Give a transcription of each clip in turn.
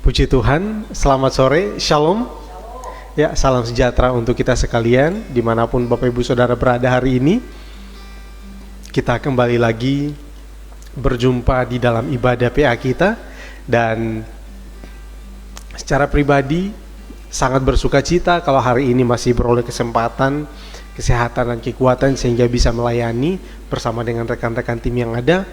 Puji Tuhan, selamat sore, Shalom. Ya, salam sejahtera untuk kita sekalian, dimanapun Bapak Ibu Saudara berada hari ini. Kita kembali lagi berjumpa di dalam ibadah PA kita. Dan secara pribadi, sangat bersuka cita kalau hari ini masih beroleh kesempatan, kesehatan dan kekuatan sehingga bisa melayani bersama dengan rekan-rekan tim yang ada.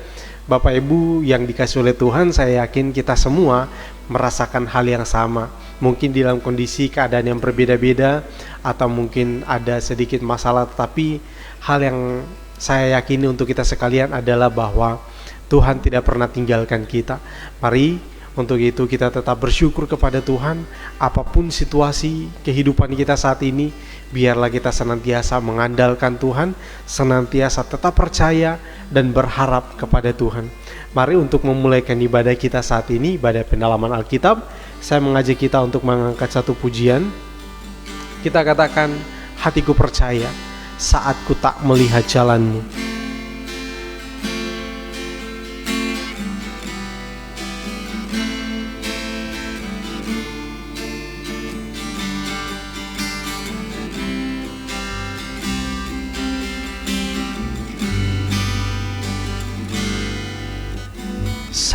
Bapak Ibu yang dikasih oleh Tuhan, saya yakin kita semua merasakan hal yang sama. Mungkin di dalam kondisi keadaan yang berbeda-beda, atau mungkin ada sedikit masalah, tetapi hal yang saya yakini untuk kita sekalian adalah bahwa Tuhan tidak pernah tinggalkan kita. Mari untuk itu kita tetap bersyukur kepada Tuhan. Apapun situasi kehidupan kita saat ini, biarlah kita senantiasa mengandalkan Tuhan, senantiasa tetap percaya dan berharap kepada Tuhan. Mari untuk memulaikan ibadah kita saat ini, ibadah pendalaman Alkitab, saya mengajak kita untuk mengangkat satu pujian. Kita katakan, hatiku percaya saat ku tak melihat jalanmu.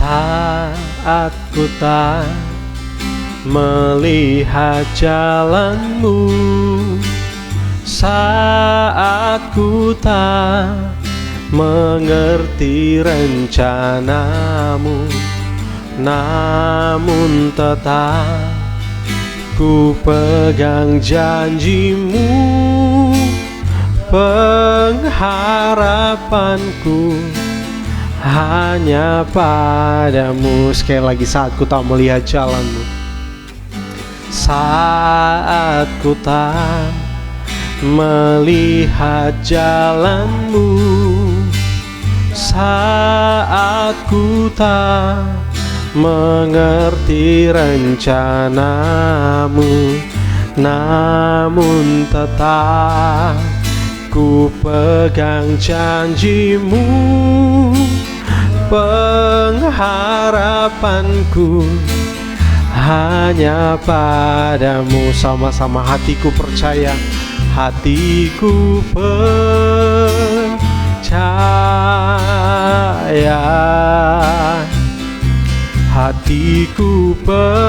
Saat ku tak melihat jalanmu, saat ku tak mengerti rencanamu, namun tetap ku pegang janjimu, pengharapanku hanya padamu. Sekali lagi, saat ku tak melihat jalanmu, saat ku tak melihat jalanmu, saat ku tak mengerti rencanamu, namun tetap ku pegang janjimu, pengharapanku hanya padamu. Sama-sama, hatiku percaya, hatiku percaya, hatiku percaya,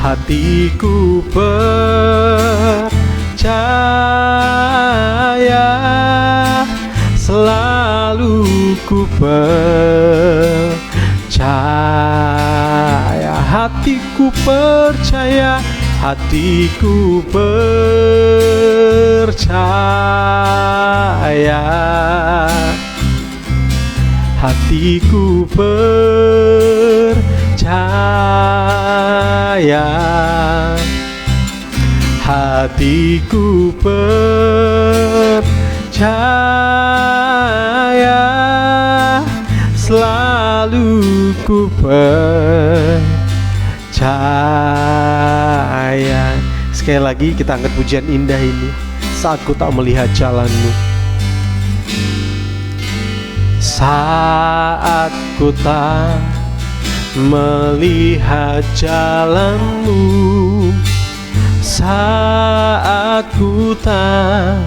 hatiku percaya, selalu ku percaya, hatiku percaya, hatiku percaya, hatiku percaya, hatiku percaya, selalu ku percaya. Sekali lagi kita angkat pujian indah ini, saat ku tak melihat jalanmu. Saat ku tak melihat jalanmu, saat ku tak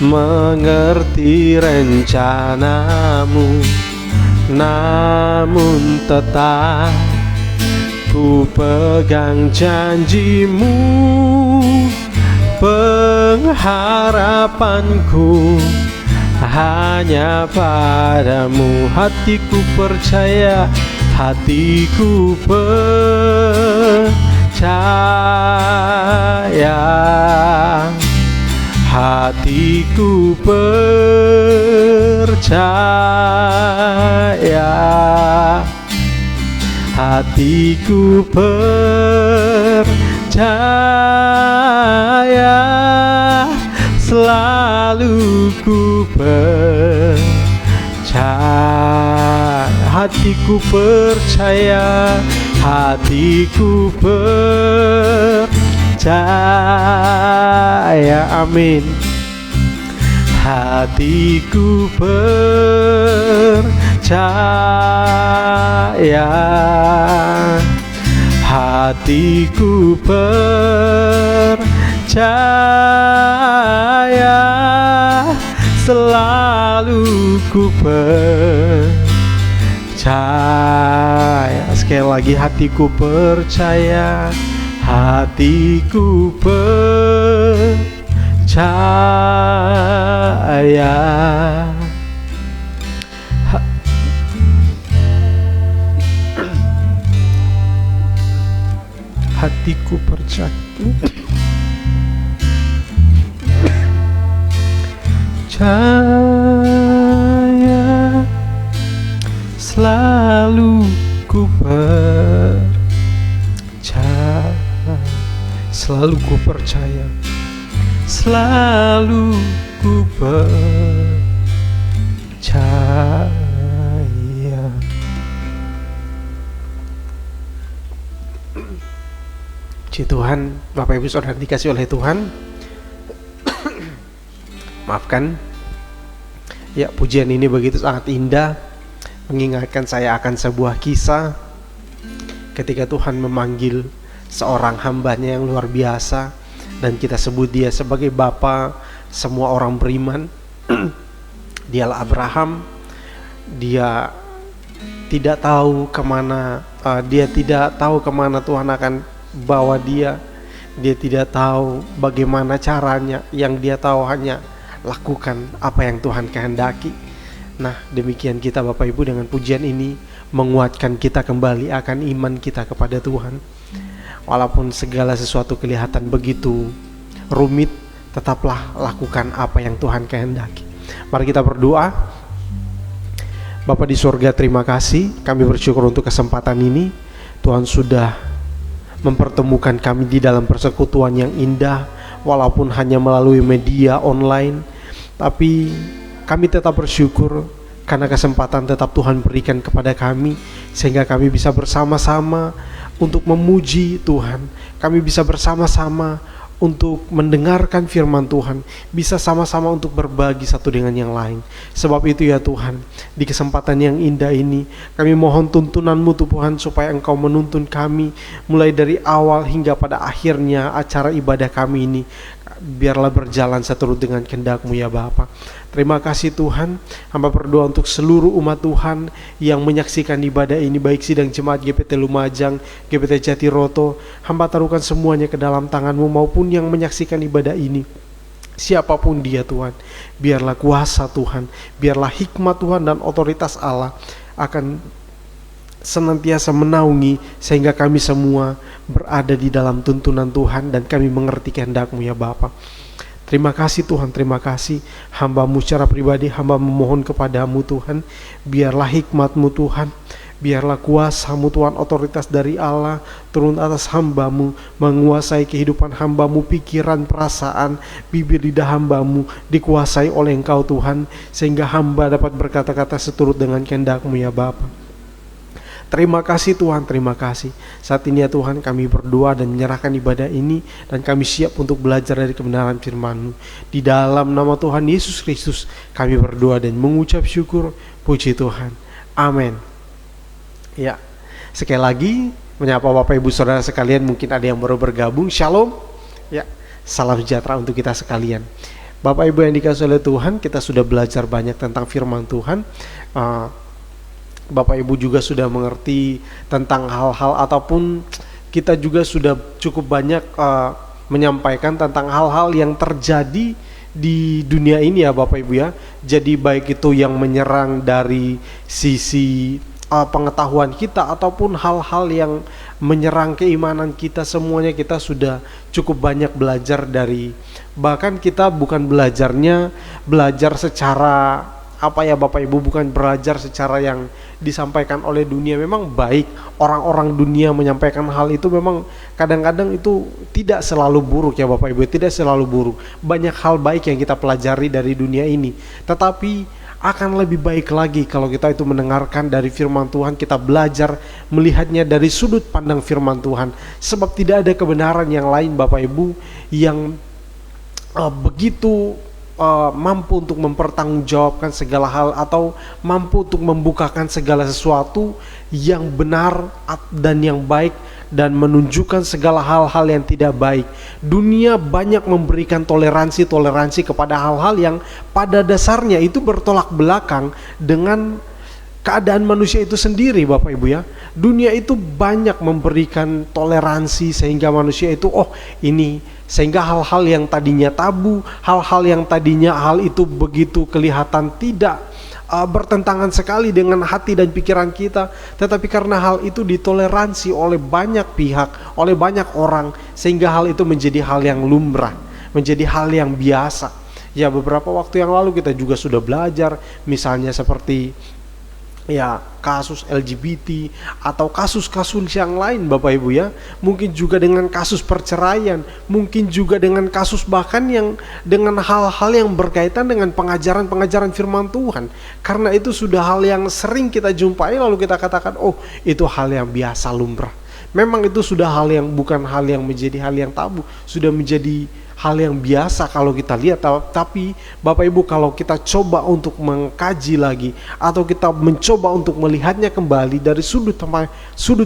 mengerti rencanamu, namun tetap ku pegang janjimu, pengharapanku hanya padamu. Hatiku percaya, hatiku percaya, hatiku percaya, hatiku percaya, selalu ku percaya, hatiku percaya, hatiku percaya, amin. hatiku percaya, hatiku percaya, selalu ku percaya. Sekali lagi, hatiku percaya, hatiku percaya. Hatiku percaya, percaya, selalu ku percaya, selalu ku percaya, selalu ku percaya. Puji Tuhan, Bapak Ibu Saudara dikasih oleh Tuhan. Maafkan. Ya, pujian ini begitu sangat indah, mengingatkan saya akan sebuah kisah ketika Tuhan memanggil seorang hambanya yang luar biasa, dan kita sebut dia sebagai Bapa semua orang beriman. Dialah Abraham. Dia tidak tahu kemana Tuhan akan bawa dia. Dia tidak tahu bagaimana caranya. Yang dia tahu hanya lakukan apa yang Tuhan kehendaki. Nah, demikian kita Bapak Ibu dengan pujian ini menguatkan kita kembali akan iman kita kepada Tuhan. Walaupun segala sesuatu kelihatan begitu rumit, tetaplah lakukan apa yang Tuhan kehendaki. Mari kita berdoa. Bapa di surga, terima kasih. Kami bersyukur untuk kesempatan ini. Tuhan sudah mempertemukan kami di dalam persekutuan yang indah, walaupun hanya melalui media online. Tapi kami tetap bersyukur karena kesempatan tetap Tuhan berikan kepada kami, sehingga kami bisa bersama-sama untuk memuji Tuhan. Kami bisa bersama-sama untuk mendengarkan firman Tuhan, bisa sama-sama untuk berbagi satu dengan yang lain. Sebab itu ya Tuhan, di kesempatan yang indah ini kami mohon tuntunan-Mu Tuhan, supaya Engkau menuntun kami mulai dari awal hingga pada akhirnya acara ibadah kami ini. Biarlah berjalan seturut dengan kehendak-Mu ya Bapa. Terima kasih Tuhan. Hamba berdoa untuk seluruh umat Tuhan yang menyaksikan ibadah ini, baik sidang jemaat GPT Lumajang, GPT Jatiroto. Hamba taruhkan semuanya ke dalam tangan-Mu, maupun yang menyaksikan ibadah ini, siapapun dia Tuhan. Biarlah kuasa Tuhan, biarlah hikmat Tuhan dan otoritas Allah akan senantiasa menaungi, sehingga kami semua berada di dalam tuntunan Tuhan dan kami mengerti kehendak-Mu ya Bapa. Terima kasih Tuhan, terima kasih. Hamba-Mu secara pribadi, hamba memohon kepada-Mu Tuhan, biarlah hikmat-Mu Tuhan, biarlah kuasa-Mu Tuhan, otoritas dari Allah turun atas hamba-Mu, menguasai kehidupan hamba-Mu, pikiran, perasaan, bibir lidah hamba-Mu dikuasai oleh Engkau Tuhan, sehingga hamba dapat berkata-kata seturut dengan kehendak-Mu ya Bapa. Terima kasih Tuhan, terima kasih. Saat ini ya Tuhan, kami berdoa dan menyerahkan ibadah ini, dan kami siap untuk belajar dari kebenaran firman-Mu. Di dalam nama Tuhan Yesus Kristus kami berdoa dan mengucap syukur. Puji Tuhan, amin. Ya, sekali lagi menyapa Bapak Ibu Saudara sekalian. Mungkin ada yang baru bergabung. Shalom. Ya, salam sejahtera untuk kita sekalian. Bapak Ibu yang dikasihi oleh Tuhan, kita sudah belajar banyak tentang firman Tuhan. Bapak Ibu juga sudah mengerti tentang hal-hal, ataupun kita juga sudah cukup banyak menyampaikan tentang hal-hal yang terjadi di dunia ini ya Bapak Ibu ya. Jadi baik itu yang menyerang dari sisi pengetahuan kita, ataupun hal-hal yang menyerang keimanan kita, semuanya kita sudah cukup banyak belajar dari. Bahkan kita bukan belajar secara Bapak Ibu, bukan belajar secara yang disampaikan oleh dunia. Memang baik orang-orang dunia menyampaikan hal itu, memang kadang-kadang itu tidak selalu buruk ya Bapak Ibu, tidak selalu buruk. Banyak hal baik yang kita pelajari dari dunia ini, tetapi akan lebih baik lagi kalau kita itu mendengarkan dari firman Tuhan, kita belajar melihatnya dari sudut pandang firman Tuhan. Sebab tidak ada kebenaran yang lain Bapak Ibu yang begitu mampu untuk mempertanggungjawabkan segala hal atau mampu untuk membukakan segala sesuatu yang benar dan yang baik dan menunjukkan segala hal-hal yang tidak baik. Dunia banyak memberikan toleransi kepada hal-hal yang pada dasarnya itu bertolak belakang dengan keadaan manusia itu sendiri, Bapak Ibu ya. Dunia itu banyak memberikan toleransi sehingga manusia itu sehingga hal-hal yang tadinya tabu, hal-hal yang tadinya hal itu begitu kelihatan tidak bertentangan sekali dengan hati dan pikiran kita, tetapi karena hal itu ditoleransi oleh banyak pihak, oleh banyak orang, sehingga hal itu menjadi hal yang lumrah, menjadi hal yang biasa. Ya, beberapa waktu yang lalu kita juga sudah belajar, misalnya seperti kasus LGBT atau kasus-kasus yang lain, Bapak Ibu ya. Mungkin juga dengan kasus perceraian, mungkin juga dengan kasus bahkan yang dengan hal-hal yang berkaitan dengan pengajaran-pengajaran firman Tuhan. Karena itu sudah hal yang sering kita jumpai lalu kita katakan, oh itu hal yang biasa lumrah. Memang itu sudah hal yang bukan hal yang menjadi hal yang tabu, sudah menjadi hal yang biasa kalau kita lihat. Tapi Bapak Ibu, kalau kita coba untuk mengkaji lagi atau kita mencoba untuk melihatnya kembali dari sudut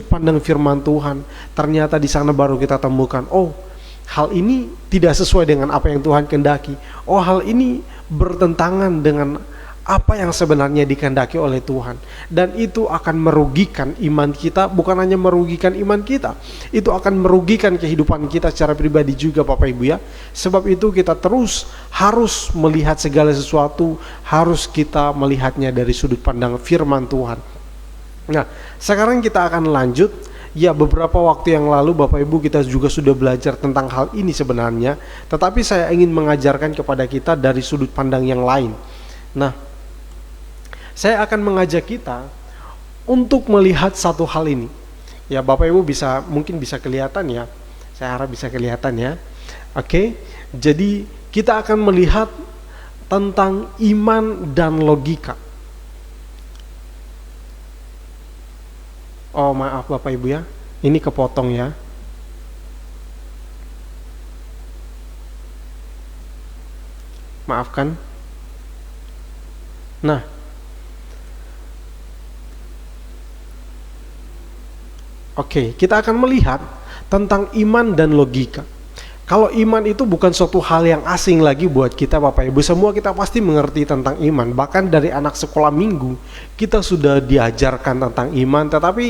pandang firman Tuhan, ternyata di sana baru kita temukan, oh hal ini tidak sesuai dengan apa yang Tuhan kehendaki. Oh hal ini bertentangan dengan apa yang sebenarnya dikehendaki oleh Tuhan, dan itu akan merugikan iman kita. Bukan hanya merugikan iman kita, itu akan merugikan kehidupan kita secara pribadi juga, Bapak Ibu ya. Sebab itu kita terus harus melihat segala sesuatu, harus kita melihatnya dari sudut pandang firman Tuhan. Nah, sekarang kita akan lanjut. Ya, beberapa waktu yang lalu Bapak Ibu kita juga sudah belajar tentang hal ini sebenarnya, tetapi saya ingin mengajarkan kepada kita dari sudut pandang yang lain. Nah, saya akan mengajak kita untuk melihat satu hal ini. Ya, Bapak Ibu mungkin bisa kelihatan ya. Saya harap bisa kelihatan ya. Oke. Jadi kita akan melihat tentang iman dan logika. Oh, maaf Bapak Ibu ya. Ini kepotong ya. Maafkan. Nah, oke, kita akan melihat tentang iman dan logika. Kalau iman itu bukan suatu hal yang asing lagi buat kita, Bapak Ibu. Semua kita pasti mengerti tentang iman. Bahkan dari anak sekolah minggu kita sudah diajarkan tentang iman. Tetapi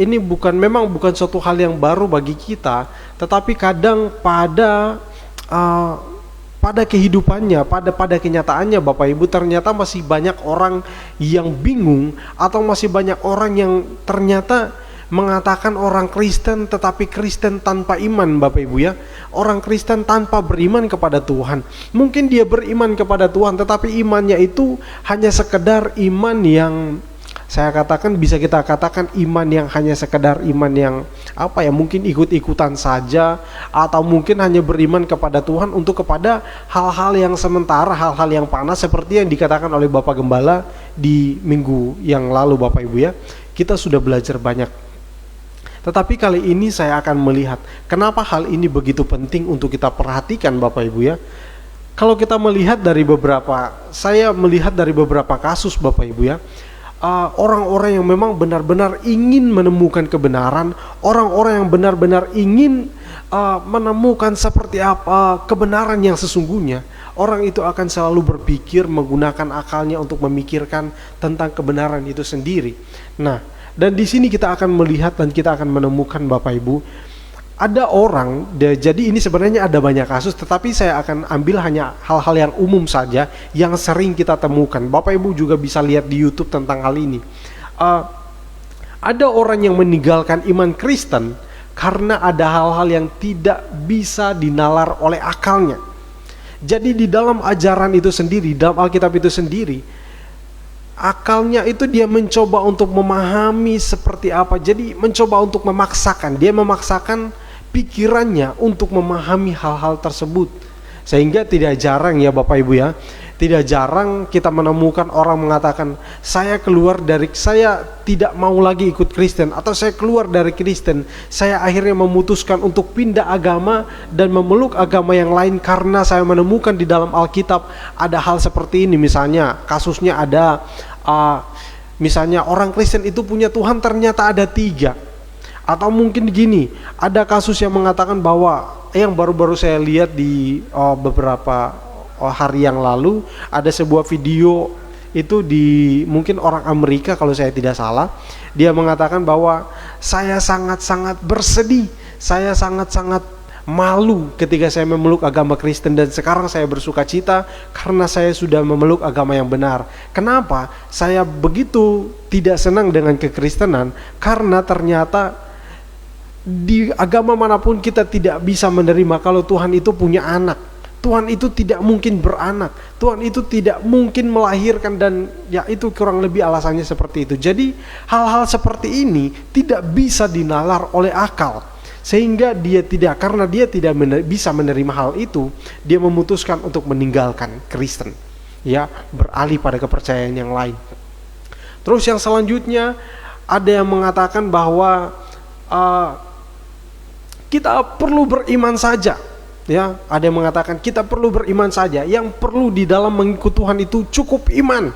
ini memang bukan suatu hal yang baru bagi kita. Tetapi kadang pada kehidupannya, pada kenyataannya, Bapak Ibu, ternyata masih banyak orang yang bingung, atau masih banyak orang yang ternyata mengatakan orang Kristen tetapi Kristen tanpa iman, Bapak Ibu ya. Orang Kristen tanpa beriman kepada Tuhan. Mungkin dia beriman kepada Tuhan, tetapi imannya itu hanya sekedar iman yang bisa kita katakan iman yang hanya sekedar iman yang mungkin ikut-ikutan saja, atau mungkin hanya beriman kepada Tuhan untuk kepada hal-hal yang sementara, hal-hal yang panas, seperti yang dikatakan oleh Bapak Gembala di minggu yang lalu, Bapak Ibu ya. Kita sudah belajar banyak. Tetapi kali ini saya akan melihat kenapa hal ini begitu penting untuk kita perhatikan, Bapak Ibu ya. Kalau kita saya melihat dari beberapa kasus, Bapak Ibu ya, orang-orang yang memang benar-benar ingin menemukan kebenaran, orang-orang yang benar-benar ingin menemukan seperti apa kebenaran yang sesungguhnya, orang itu akan selalu berpikir menggunakan akalnya untuk memikirkan tentang kebenaran itu sendiri. Nah, dan di sini kita akan melihat dan kita akan menemukan, Bapak Ibu, ada orang, jadi ini sebenarnya ada banyak kasus, tetapi saya akan ambil hanya hal-hal yang umum saja yang sering kita temukan. Bapak Ibu juga bisa lihat di YouTube tentang hal ini. Ada orang yang meninggalkan iman Kristen karena ada hal-hal yang tidak bisa dinalar oleh akalnya. Jadi di dalam ajaran itu sendiri, dalam Alkitab itu sendiri, akalnya itu dia mencoba untuk memahami seperti apa. Jadi mencoba untuk memaksakan pikirannya untuk memahami hal-hal tersebut. Sehingga tidak jarang ya Bapak Ibu ya, tidak jarang kita menemukan orang mengatakan, saya tidak mau lagi ikut Kristen, atau saya keluar dari Kristen, saya akhirnya memutuskan untuk pindah agama dan memeluk agama yang lain karena saya menemukan di dalam Alkitab ada hal seperti ini. Misalnya kasusnya ada misalnya orang Kristen itu punya Tuhan ternyata ada 3. Atau mungkin gini, ada kasus yang mengatakan bahwa yang baru-baru saya lihat di beberapa hari yang lalu, ada sebuah video itu di mungkin orang Amerika kalau saya tidak salah. Dia mengatakan bahwa saya sangat-sangat bersedih, saya sangat-sangat malu ketika saya memeluk agama Kristen, dan sekarang saya bersuka cita karena saya sudah memeluk agama yang benar. Kenapa saya begitu tidak senang dengan kekristenan? Karena ternyata di agama manapun kita tidak bisa menerima kalau Tuhan itu punya anak. Tuhan itu tidak mungkin beranak, Tuhan itu tidak mungkin melahirkan, dan ya itu kurang lebih alasannya seperti itu. Jadi hal-hal seperti ini tidak bisa dinalar oleh akal, sehingga karena dia tidak bisa menerima hal itu, dia memutuskan untuk meninggalkan Kristen, ya, beralih pada kepercayaan yang lain. Terus yang selanjutnya ada yang mengatakan bahwa kita perlu beriman saja, ya. Ada yang mengatakan kita perlu beriman saja. Yang perlu di dalam mengikut Tuhan itu cukup iman.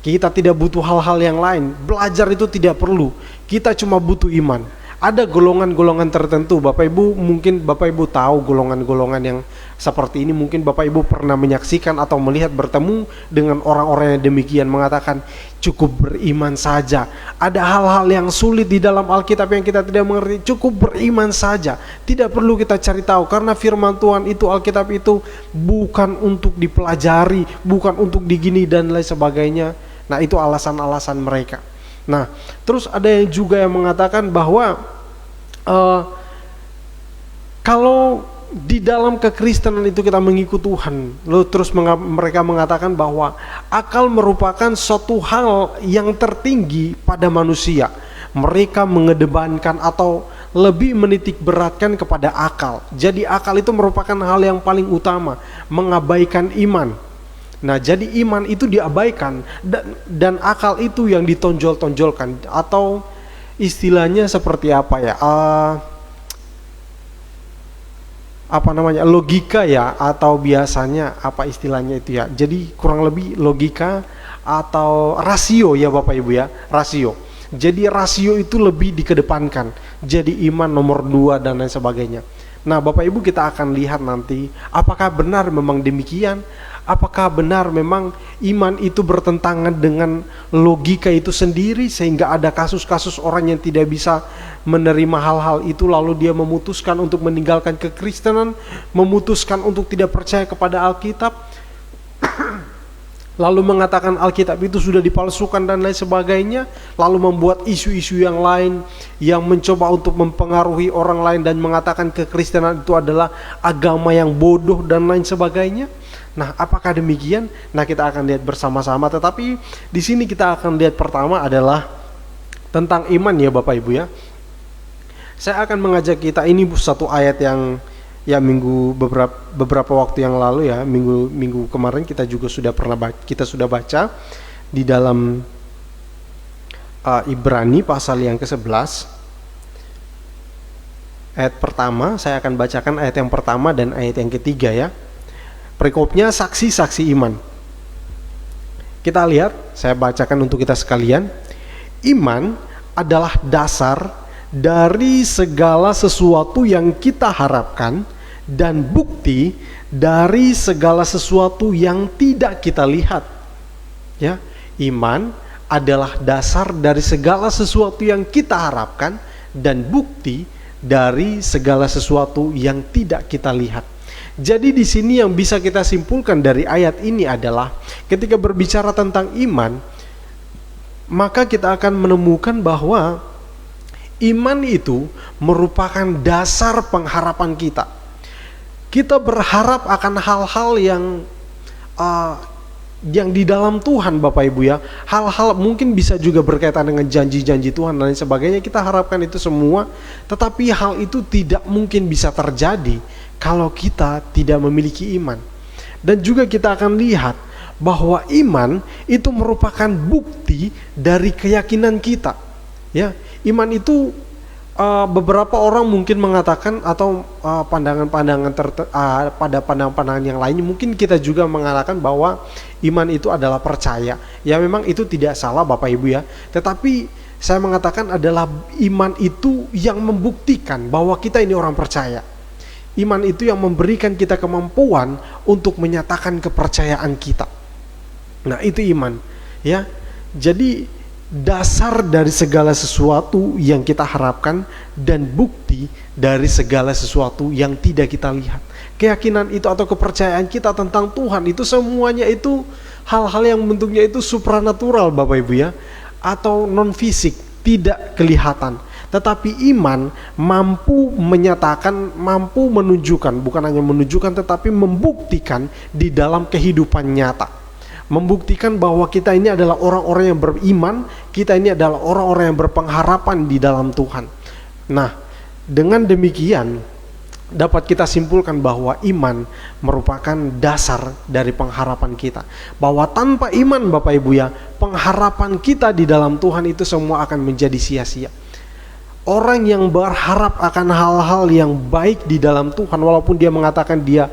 Kita tidak butuh hal-hal yang lain. Belajar itu tidak perlu. Kita cuma butuh iman. Ada golongan-golongan tertentu, Bapak Ibu, mungkin Bapak Ibu tahu golongan-golongan yang seperti ini. Mungkin Bapak Ibu pernah menyaksikan atau melihat, bertemu dengan orang-orang yang demikian, mengatakan cukup beriman saja. Ada hal-hal yang sulit di dalam Alkitab yang kita tidak mengerti, cukup beriman saja. Tidak perlu kita cari tahu, karena firman Tuhan itu, Alkitab itu bukan untuk dipelajari, bukan untuk digini dan lain sebagainya. Nah, itu alasan-alasan mereka. Nah, terus ada yang juga yang mengatakan bahwa kalau di dalam kekristenan itu kita mengikut Tuhan, lalu terus mereka mengatakan bahwa akal merupakan suatu hal yang tertinggi pada manusia. Mereka mengedepankan atau lebih menitik beratkan kepada akal. Jadi akal itu merupakan hal yang paling utama, mengabaikan iman. Nah, jadi iman itu diabaikan dan akal itu yang ditonjol-tonjolkan, atau istilahnya seperti apa ya? Logika ya, atau biasanya apa istilahnya itu ya. Jadi kurang lebih logika atau rasio ya Bapak Ibu ya, rasio. Jadi rasio itu lebih dikedepankan. Jadi iman nomor 2 dan lain sebagainya. Nah, Bapak Ibu, kita akan lihat nanti apakah benar memang demikian. Apakah benar memang iman itu bertentangan dengan logika itu sendiri, sehingga ada kasus-kasus orang yang tidak bisa menerima hal-hal itu, lalu dia memutuskan untuk meninggalkan kekristenan, memutuskan untuk tidak percaya kepada Alkitab, lalu mengatakan Alkitab itu sudah dipalsukan dan lain sebagainya, lalu membuat isu-isu yang lain yang mencoba untuk mempengaruhi orang lain dan mengatakan kekristenan itu adalah agama yang bodoh dan lain sebagainya. Nah, apakah demikian? Nah, kita akan lihat bersama-sama. Tetapi di sini kita akan lihat pertama adalah tentang iman ya Bapak Ibu ya. Saya akan mengajak kita, ini satu ayat yang ya beberapa waktu yang lalu ya, minggu kemarin kita juga sudah baca di dalam Ibrani pasal yang ke-11 ayat pertama. Saya akan bacakan ayat yang pertama dan ayat yang ketiga ya. Perikopnya saksi-saksi iman. Kita lihat, saya bacakan untuk kita sekalian. Iman adalah dasar dari segala sesuatu yang kita harapkan dan bukti dari segala sesuatu yang tidak kita lihat. Ya, iman adalah dasar dari segala sesuatu yang kita harapkan dan bukti dari segala sesuatu yang tidak kita lihat. Jadi di sini yang bisa kita simpulkan dari ayat ini adalah ketika berbicara tentang iman, maka kita akan menemukan bahwa iman itu merupakan dasar pengharapan kita. Kita berharap akan hal-hal yang yang di dalam Tuhan Bapak Ibu ya, hal-hal mungkin bisa juga berkaitan dengan janji-janji Tuhan dan lain sebagainya, kita harapkan itu semua, tetapi hal itu tidak mungkin bisa terjadi kalau kita tidak memiliki iman. Dan juga kita akan lihat bahwa iman itu merupakan bukti dari keyakinan kita. Ya, iman itu beberapa orang mungkin mengatakan atau pada pandangan-pandangan yang lainnya mungkin kita juga mengatakan bahwa iman itu adalah percaya. Ya memang itu tidak salah Bapak Ibu ya. Tetapi saya mengatakan adalah iman itu yang membuktikan bahwa kita ini orang percaya. Iman itu yang memberikan kita kemampuan untuk menyatakan kepercayaan kita. Nah, itu iman ya. Jadi dasar dari segala sesuatu yang kita harapkan dan bukti dari segala sesuatu yang tidak kita lihat. Keyakinan itu atau kepercayaan kita tentang Tuhan itu semuanya itu hal-hal yang bentuknya itu supranatural Bapak Ibu ya, atau non fisik, tidak kelihatan. Tetapi iman mampu menyatakan, mampu menunjukkan, bukan hanya menunjukkan tetapi membuktikan di dalam kehidupan nyata. Membuktikan bahwa kita ini adalah orang-orang yang beriman, kita ini adalah orang-orang yang berpengharapan di dalam Tuhan. Nah, dengan demikian dapat kita simpulkan bahwa iman merupakan dasar dari pengharapan kita. Bahwa tanpa iman Bapak Ibu ya, pengharapan kita di dalam Tuhan itu semua akan menjadi sia-sia. Orang yang berharap akan hal-hal yang baik di dalam Tuhan, walaupun dia mengatakan dia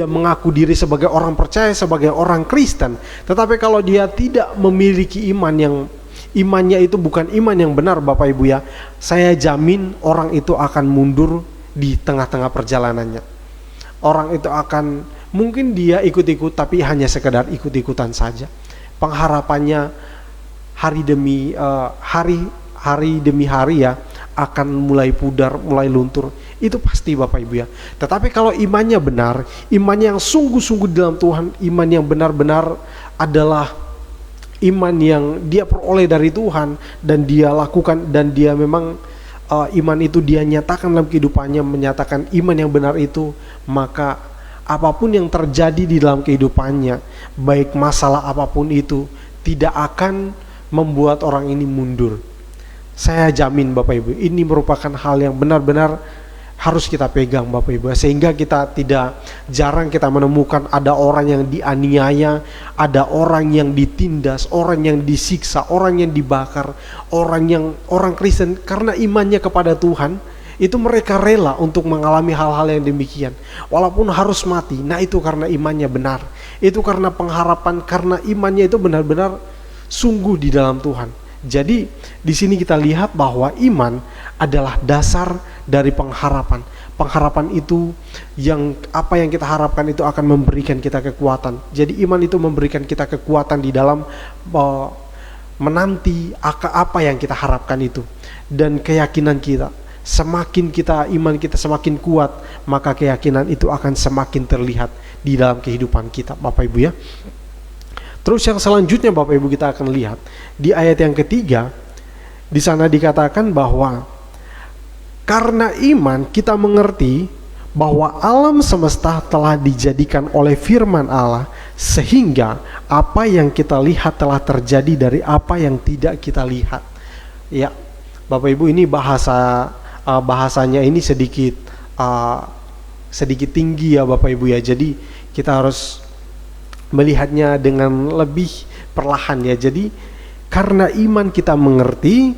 mengaku diri sebagai orang percaya, sebagai orang Kristen, tetapi kalau dia tidak memiliki iman yang imannya itu bukan iman yang benar Bapak Ibu ya, saya jamin orang itu akan mundur di tengah-tengah perjalanannya. Orang itu akan, mungkin dia ikut-ikut tapi hanya sekedar ikut-ikutan saja. Pengharapannya hari demi hari ya akan mulai pudar, mulai luntur. Itu pasti Bapak Ibu ya. Tetapi kalau imannya benar, imannya yang sungguh-sungguh di dalam Tuhan, iman yang benar-benar adalah iman yang dia peroleh dari Tuhan dan dia lakukan, dan dia memang iman itu dia nyatakan dalam kehidupannya, menyatakan iman yang benar itu, maka apapun yang terjadi di dalam kehidupannya, baik masalah apapun itu, tidak akan membuat orang ini mundur. Saya jamin Bapak Ibu, ini merupakan hal yang benar-benar harus kita pegang Bapak Ibu, sehingga kita jarang kita menemukan ada orang yang dianiaya, ada orang yang ditindas, orang yang disiksa, orang yang dibakar, orang Kristen karena imannya kepada Tuhan, itu mereka rela untuk mengalami hal-hal yang demikian walaupun harus mati. Nah, itu karena imannya benar, itu karena pengharapan, karena imannya itu benar-benar sungguh di dalam Tuhan. Jadi di sini kita lihat bahwa iman adalah dasar dari pengharapan. Pengharapan itu yang apa yang kita harapkan itu akan memberikan kita kekuatan. Jadi iman itu memberikan kita kekuatan di dalam menanti apa yang kita harapkan itu. Dan keyakinan kita, semakin iman kita semakin kuat, maka keyakinan itu akan semakin terlihat di dalam kehidupan kita Bapak Ibu ya. Terus yang selanjutnya Bapak Ibu kita akan lihat di ayat yang ketiga, di sana dikatakan bahwa karena iman kita mengerti bahwa alam semesta telah dijadikan oleh firman Allah, sehingga apa yang kita lihat telah terjadi dari apa yang tidak kita lihat. Ya, Bapak Ibu, ini bahasanya ini sedikit tinggi ya Bapak Ibu ya. Jadi kita harus melihatnya dengan lebih perlahan ya. Jadi karena iman kita mengerti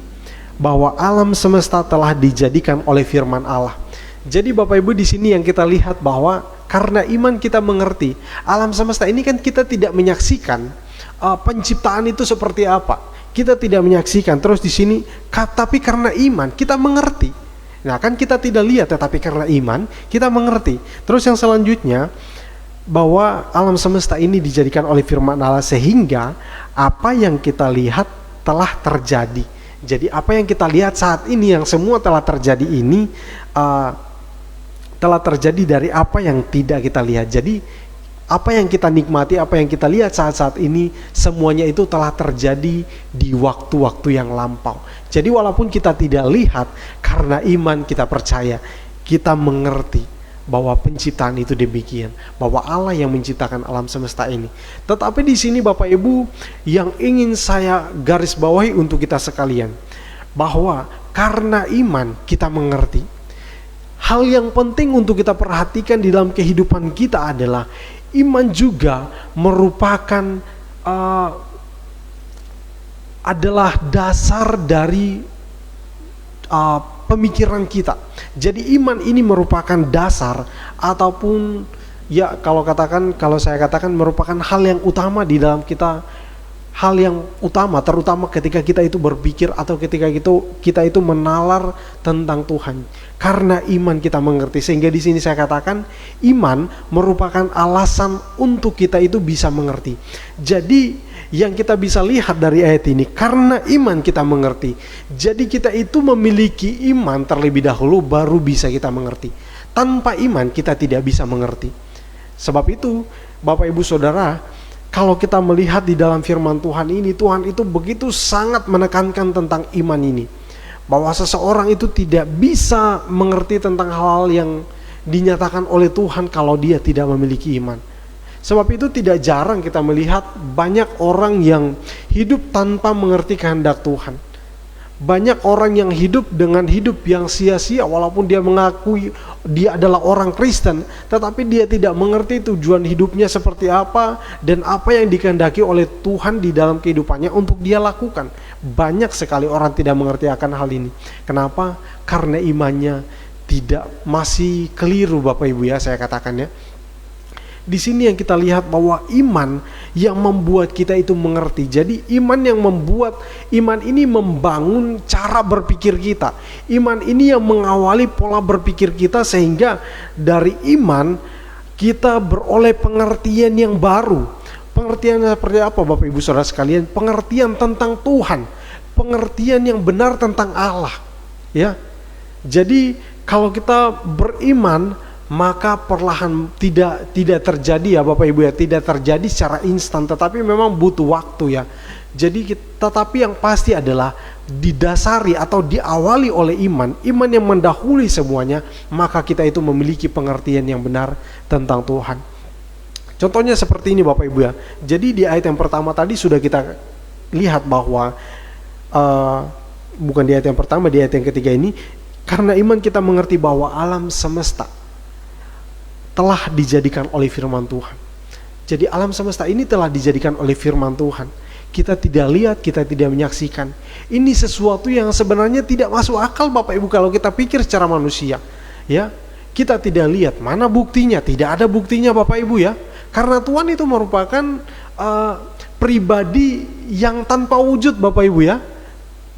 bahwa alam semesta telah dijadikan oleh firman Allah. Jadi Bapak Ibu, di sini yang kita lihat bahwa karena iman kita mengerti alam semesta ini, kan kita tidak menyaksikan penciptaan itu seperti apa. Kita tidak menyaksikan. Terus di sini tapi karena iman kita mengerti. Nah, kan kita tidak lihat, tetapi karena iman kita mengerti. Terus yang selanjutnya, bahwa alam semesta ini dijadikan oleh firman Allah, sehingga apa yang kita lihat telah terjadi. Jadi apa yang kita lihat saat ini, yang semua telah terjadi ini telah terjadi dari apa yang tidak kita lihat. Jadi apa yang kita nikmati, apa yang kita lihat saat-saat ini, semuanya itu telah terjadi di waktu-waktu yang lampau. Jadi walaupun kita tidak lihat, karena iman kita percaya, kita mengerti bahwa penciptaan itu demikian, bahwa Allah yang menciptakan alam semesta ini. Tetapi di sini Bapak Ibu, yang ingin saya garis bawahi untuk kita sekalian, bahwa karena iman kita mengerti. Hal yang penting untuk kita perhatikan di dalam kehidupan kita adalah iman juga merupakan adalah dasar dari pemikiran kita. Jadi iman ini merupakan dasar ataupun ya kalau saya katakan merupakan hal yang utama di dalam kita, hal yang utama terutama ketika kita itu berpikir atau ketika kita itu menalar tentang Tuhan. Karena iman kita mengerti, sehingga di sini saya katakan iman merupakan alasan untuk kita itu bisa mengerti. Jadi yang kita bisa lihat dari ayat ini, karena iman kita mengerti. Jadi kita itu memiliki iman terlebih dahulu baru bisa kita mengerti. Tanpa iman kita tidak bisa mengerti. Sebab itu Bapak Ibu Saudara, kalau kita melihat di dalam firman Tuhan ini, Tuhan itu begitu sangat menekankan tentang iman ini. Bahwa seseorang itu tidak bisa mengerti tentang hal-hal yang dinyatakan oleh Tuhan kalau dia tidak memiliki iman. Sebab itu tidak jarang kita melihat banyak orang yang hidup tanpa mengerti kehendak Tuhan. Banyak orang yang hidup dengan hidup yang sia-sia walaupun dia mengakui dia adalah orang Kristen, tetapi dia tidak mengerti tujuan hidupnya seperti apa dan apa yang dikehendaki oleh Tuhan di dalam kehidupannya untuk dia lakukan. Banyak sekali orang tidak mengerti akan hal ini. Kenapa? Karena imannya masih keliru Bapak Ibu ya, saya katakan ya. Di sini yang kita lihat bahwa iman yang membuat kita itu mengerti. Jadi iman yang membuat, iman ini membangun cara berpikir kita. Iman ini yang mengawali pola berpikir kita sehingga dari iman kita beroleh pengertian yang baru. Pengertian seperti apa Bapak Ibu Saudara sekalian? Pengertian tentang Tuhan, pengertian yang benar tentang Allah. Ya. Jadi kalau kita beriman, maka perlahan tidak terjadi ya Bapak Ibu ya, tidak terjadi secara instan, tetapi memang butuh waktu ya. Jadi tetapi yang pasti adalah didasari atau diawali oleh iman yang mendahului semuanya, maka kita itu memiliki pengertian yang benar tentang Tuhan. Contohnya seperti ini Bapak Ibu ya. Jadi di ayat yang pertama tadi sudah kita lihat bahwa bukan di ayat yang pertama, di ayat yang ketiga ini, karena iman kita mengerti bahwa alam semesta telah dijadikan oleh firman Tuhan. Jadi alam semesta ini telah dijadikan oleh firman Tuhan. Kita tidak lihat, kita tidak menyaksikan. Ini sesuatu yang sebenarnya tidak masuk akal Bapak Ibu kalau kita pikir secara manusia. Ya, kita tidak lihat, mana buktinya? Tidak ada buktinya Bapak Ibu ya. Karena Tuhan itu merupakan pribadi yang tanpa wujud Bapak Ibu ya.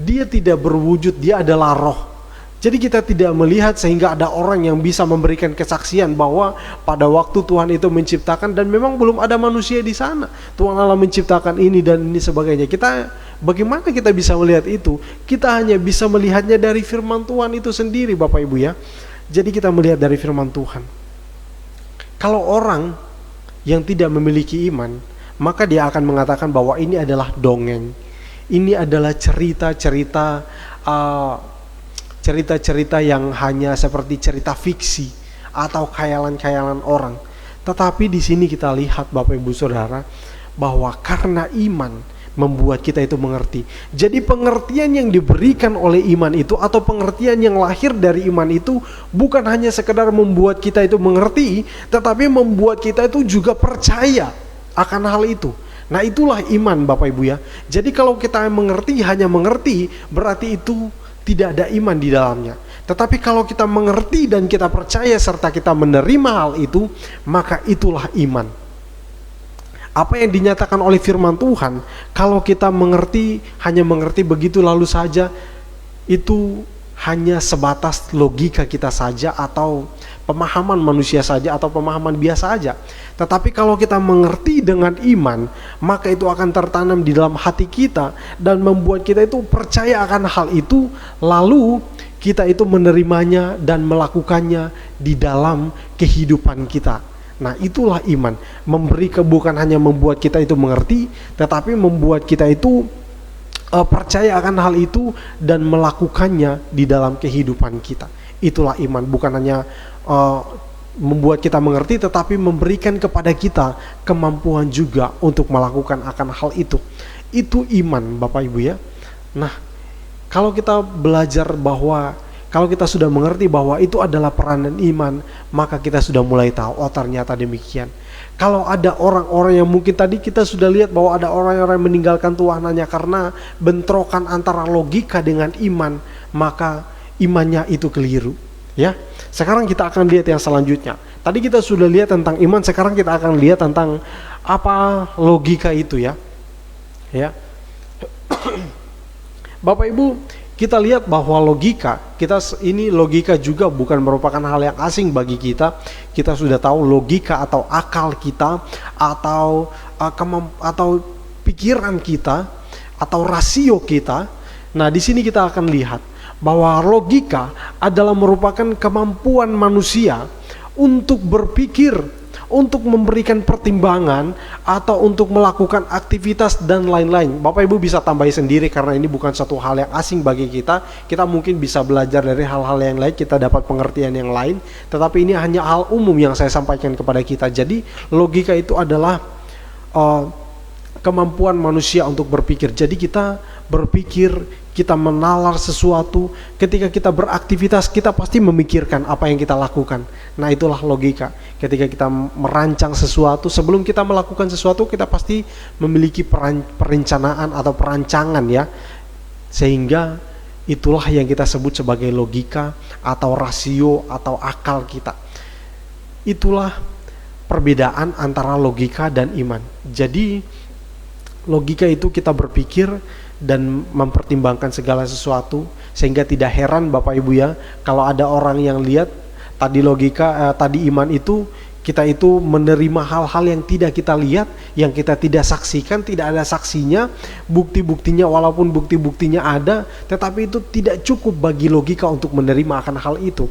Dia tidak berwujud, dia adalah roh. Jadi kita tidak melihat sehingga ada orang yang bisa memberikan kesaksian bahwa pada waktu Tuhan itu menciptakan dan memang belum ada manusia di sana. Tuhan Allah menciptakan ini dan ini sebagainya. Bagaimana kita bisa melihat itu? Kita hanya bisa melihatnya dari firman Tuhan itu sendiri Bapak Ibu ya. Jadi kita melihat dari firman Tuhan. Kalau orang yang tidak memiliki iman, maka dia akan mengatakan bahwa ini adalah dongeng. Ini adalah cerita-cerita yang hanya seperti cerita fiksi atau khayalan-khayalan orang. Tetapi di sini kita lihat Bapak Ibu Saudara bahwa karena iman membuat kita itu mengerti. Jadi pengertian yang diberikan oleh iman itu atau pengertian yang lahir dari iman itu bukan hanya sekedar membuat kita itu mengerti, tetapi membuat kita itu juga percaya akan hal itu. Nah itulah iman Bapak Ibu ya. Jadi kalau kita hanya mengerti berarti itu tidak ada iman di dalamnya. Tetapi kalau kita mengerti dan kita percaya serta kita menerima hal itu, maka itulah iman. Apa yang dinyatakan oleh firman Tuhan, kalau kita hanya mengerti begitu lalu saja, itu hanya sebatas logika kita saja atau pemahaman manusia saja atau pemahaman biasa saja. Tetapi kalau kita mengerti dengan iman, maka itu akan tertanam di dalam hati kita dan membuat kita itu percaya akan hal itu, lalu kita itu menerimanya dan melakukannya di dalam kehidupan kita. Nah itulah iman, bukan hanya membuat kita itu mengerti, tetapi membuat kita itu percaya akan hal itu dan melakukannya di dalam kehidupan kita. Itulah iman, bukan hanya membuat kita mengerti, tetapi memberikan kepada kita kemampuan juga untuk melakukan akan hal itu. Itu iman, Bapak Ibu ya. Nah, kalau kita belajar bahwa, kalau kita sudah mengerti bahwa itu adalah peranan iman, maka kita sudah mulai tahu, oh ternyata demikian. Kalau ada orang-orang yang mungkin tadi kita sudah lihat bahwa ada orang-orang yang meninggalkan Tuhan hanya karena bentrokan antara logika dengan iman, maka imannya itu keliru. Ya, sekarang kita akan lihat yang selanjutnya. Tadi kita sudah lihat tentang iman, sekarang kita akan lihat tentang apa logika itu ya. Ya, Bapak Ibu, kita lihat bahwa logika juga bukan merupakan hal yang asing bagi kita. Kita sudah tahu logika atau akal kita atau pikiran kita atau rasio kita. Nah, di sini kita akan lihat bahwa logika adalah merupakan kemampuan manusia untuk berpikir, untuk memberikan pertimbangan, atau untuk melakukan aktivitas dan lain-lain. Bapak Ibu bisa tambahi sendiri karena ini bukan satu hal yang asing bagi kita. Kita mungkin bisa belajar dari hal-hal yang lain, kita dapat pengertian yang lain, tetapi ini hanya hal umum yang saya sampaikan kepada kita. Jadi logika itu adalah kemampuan manusia untuk berpikir. Jadi kita berpikir, kita menalar sesuatu, ketika kita beraktivitas kita pasti memikirkan apa yang kita lakukan. Nah, itulah logika. Ketika kita merancang sesuatu, sebelum kita melakukan sesuatu kita pasti memiliki perencanaan atau perancangan ya. Sehingga itulah yang kita sebut sebagai logika atau rasio atau akal kita. Itulah perbedaan antara logika dan iman. Jadi logika itu kita berpikir dan mempertimbangkan segala sesuatu, sehingga tidak heran Bapak Ibu ya, kalau ada orang yang lihat tadi tadi iman itu, kita itu menerima hal-hal yang tidak kita lihat, yang kita tidak saksikan, tidak ada saksinya, bukti-buktinya walaupun bukti-buktinya ada, tetapi itu tidak cukup bagi logika untuk menerima akan hal itu.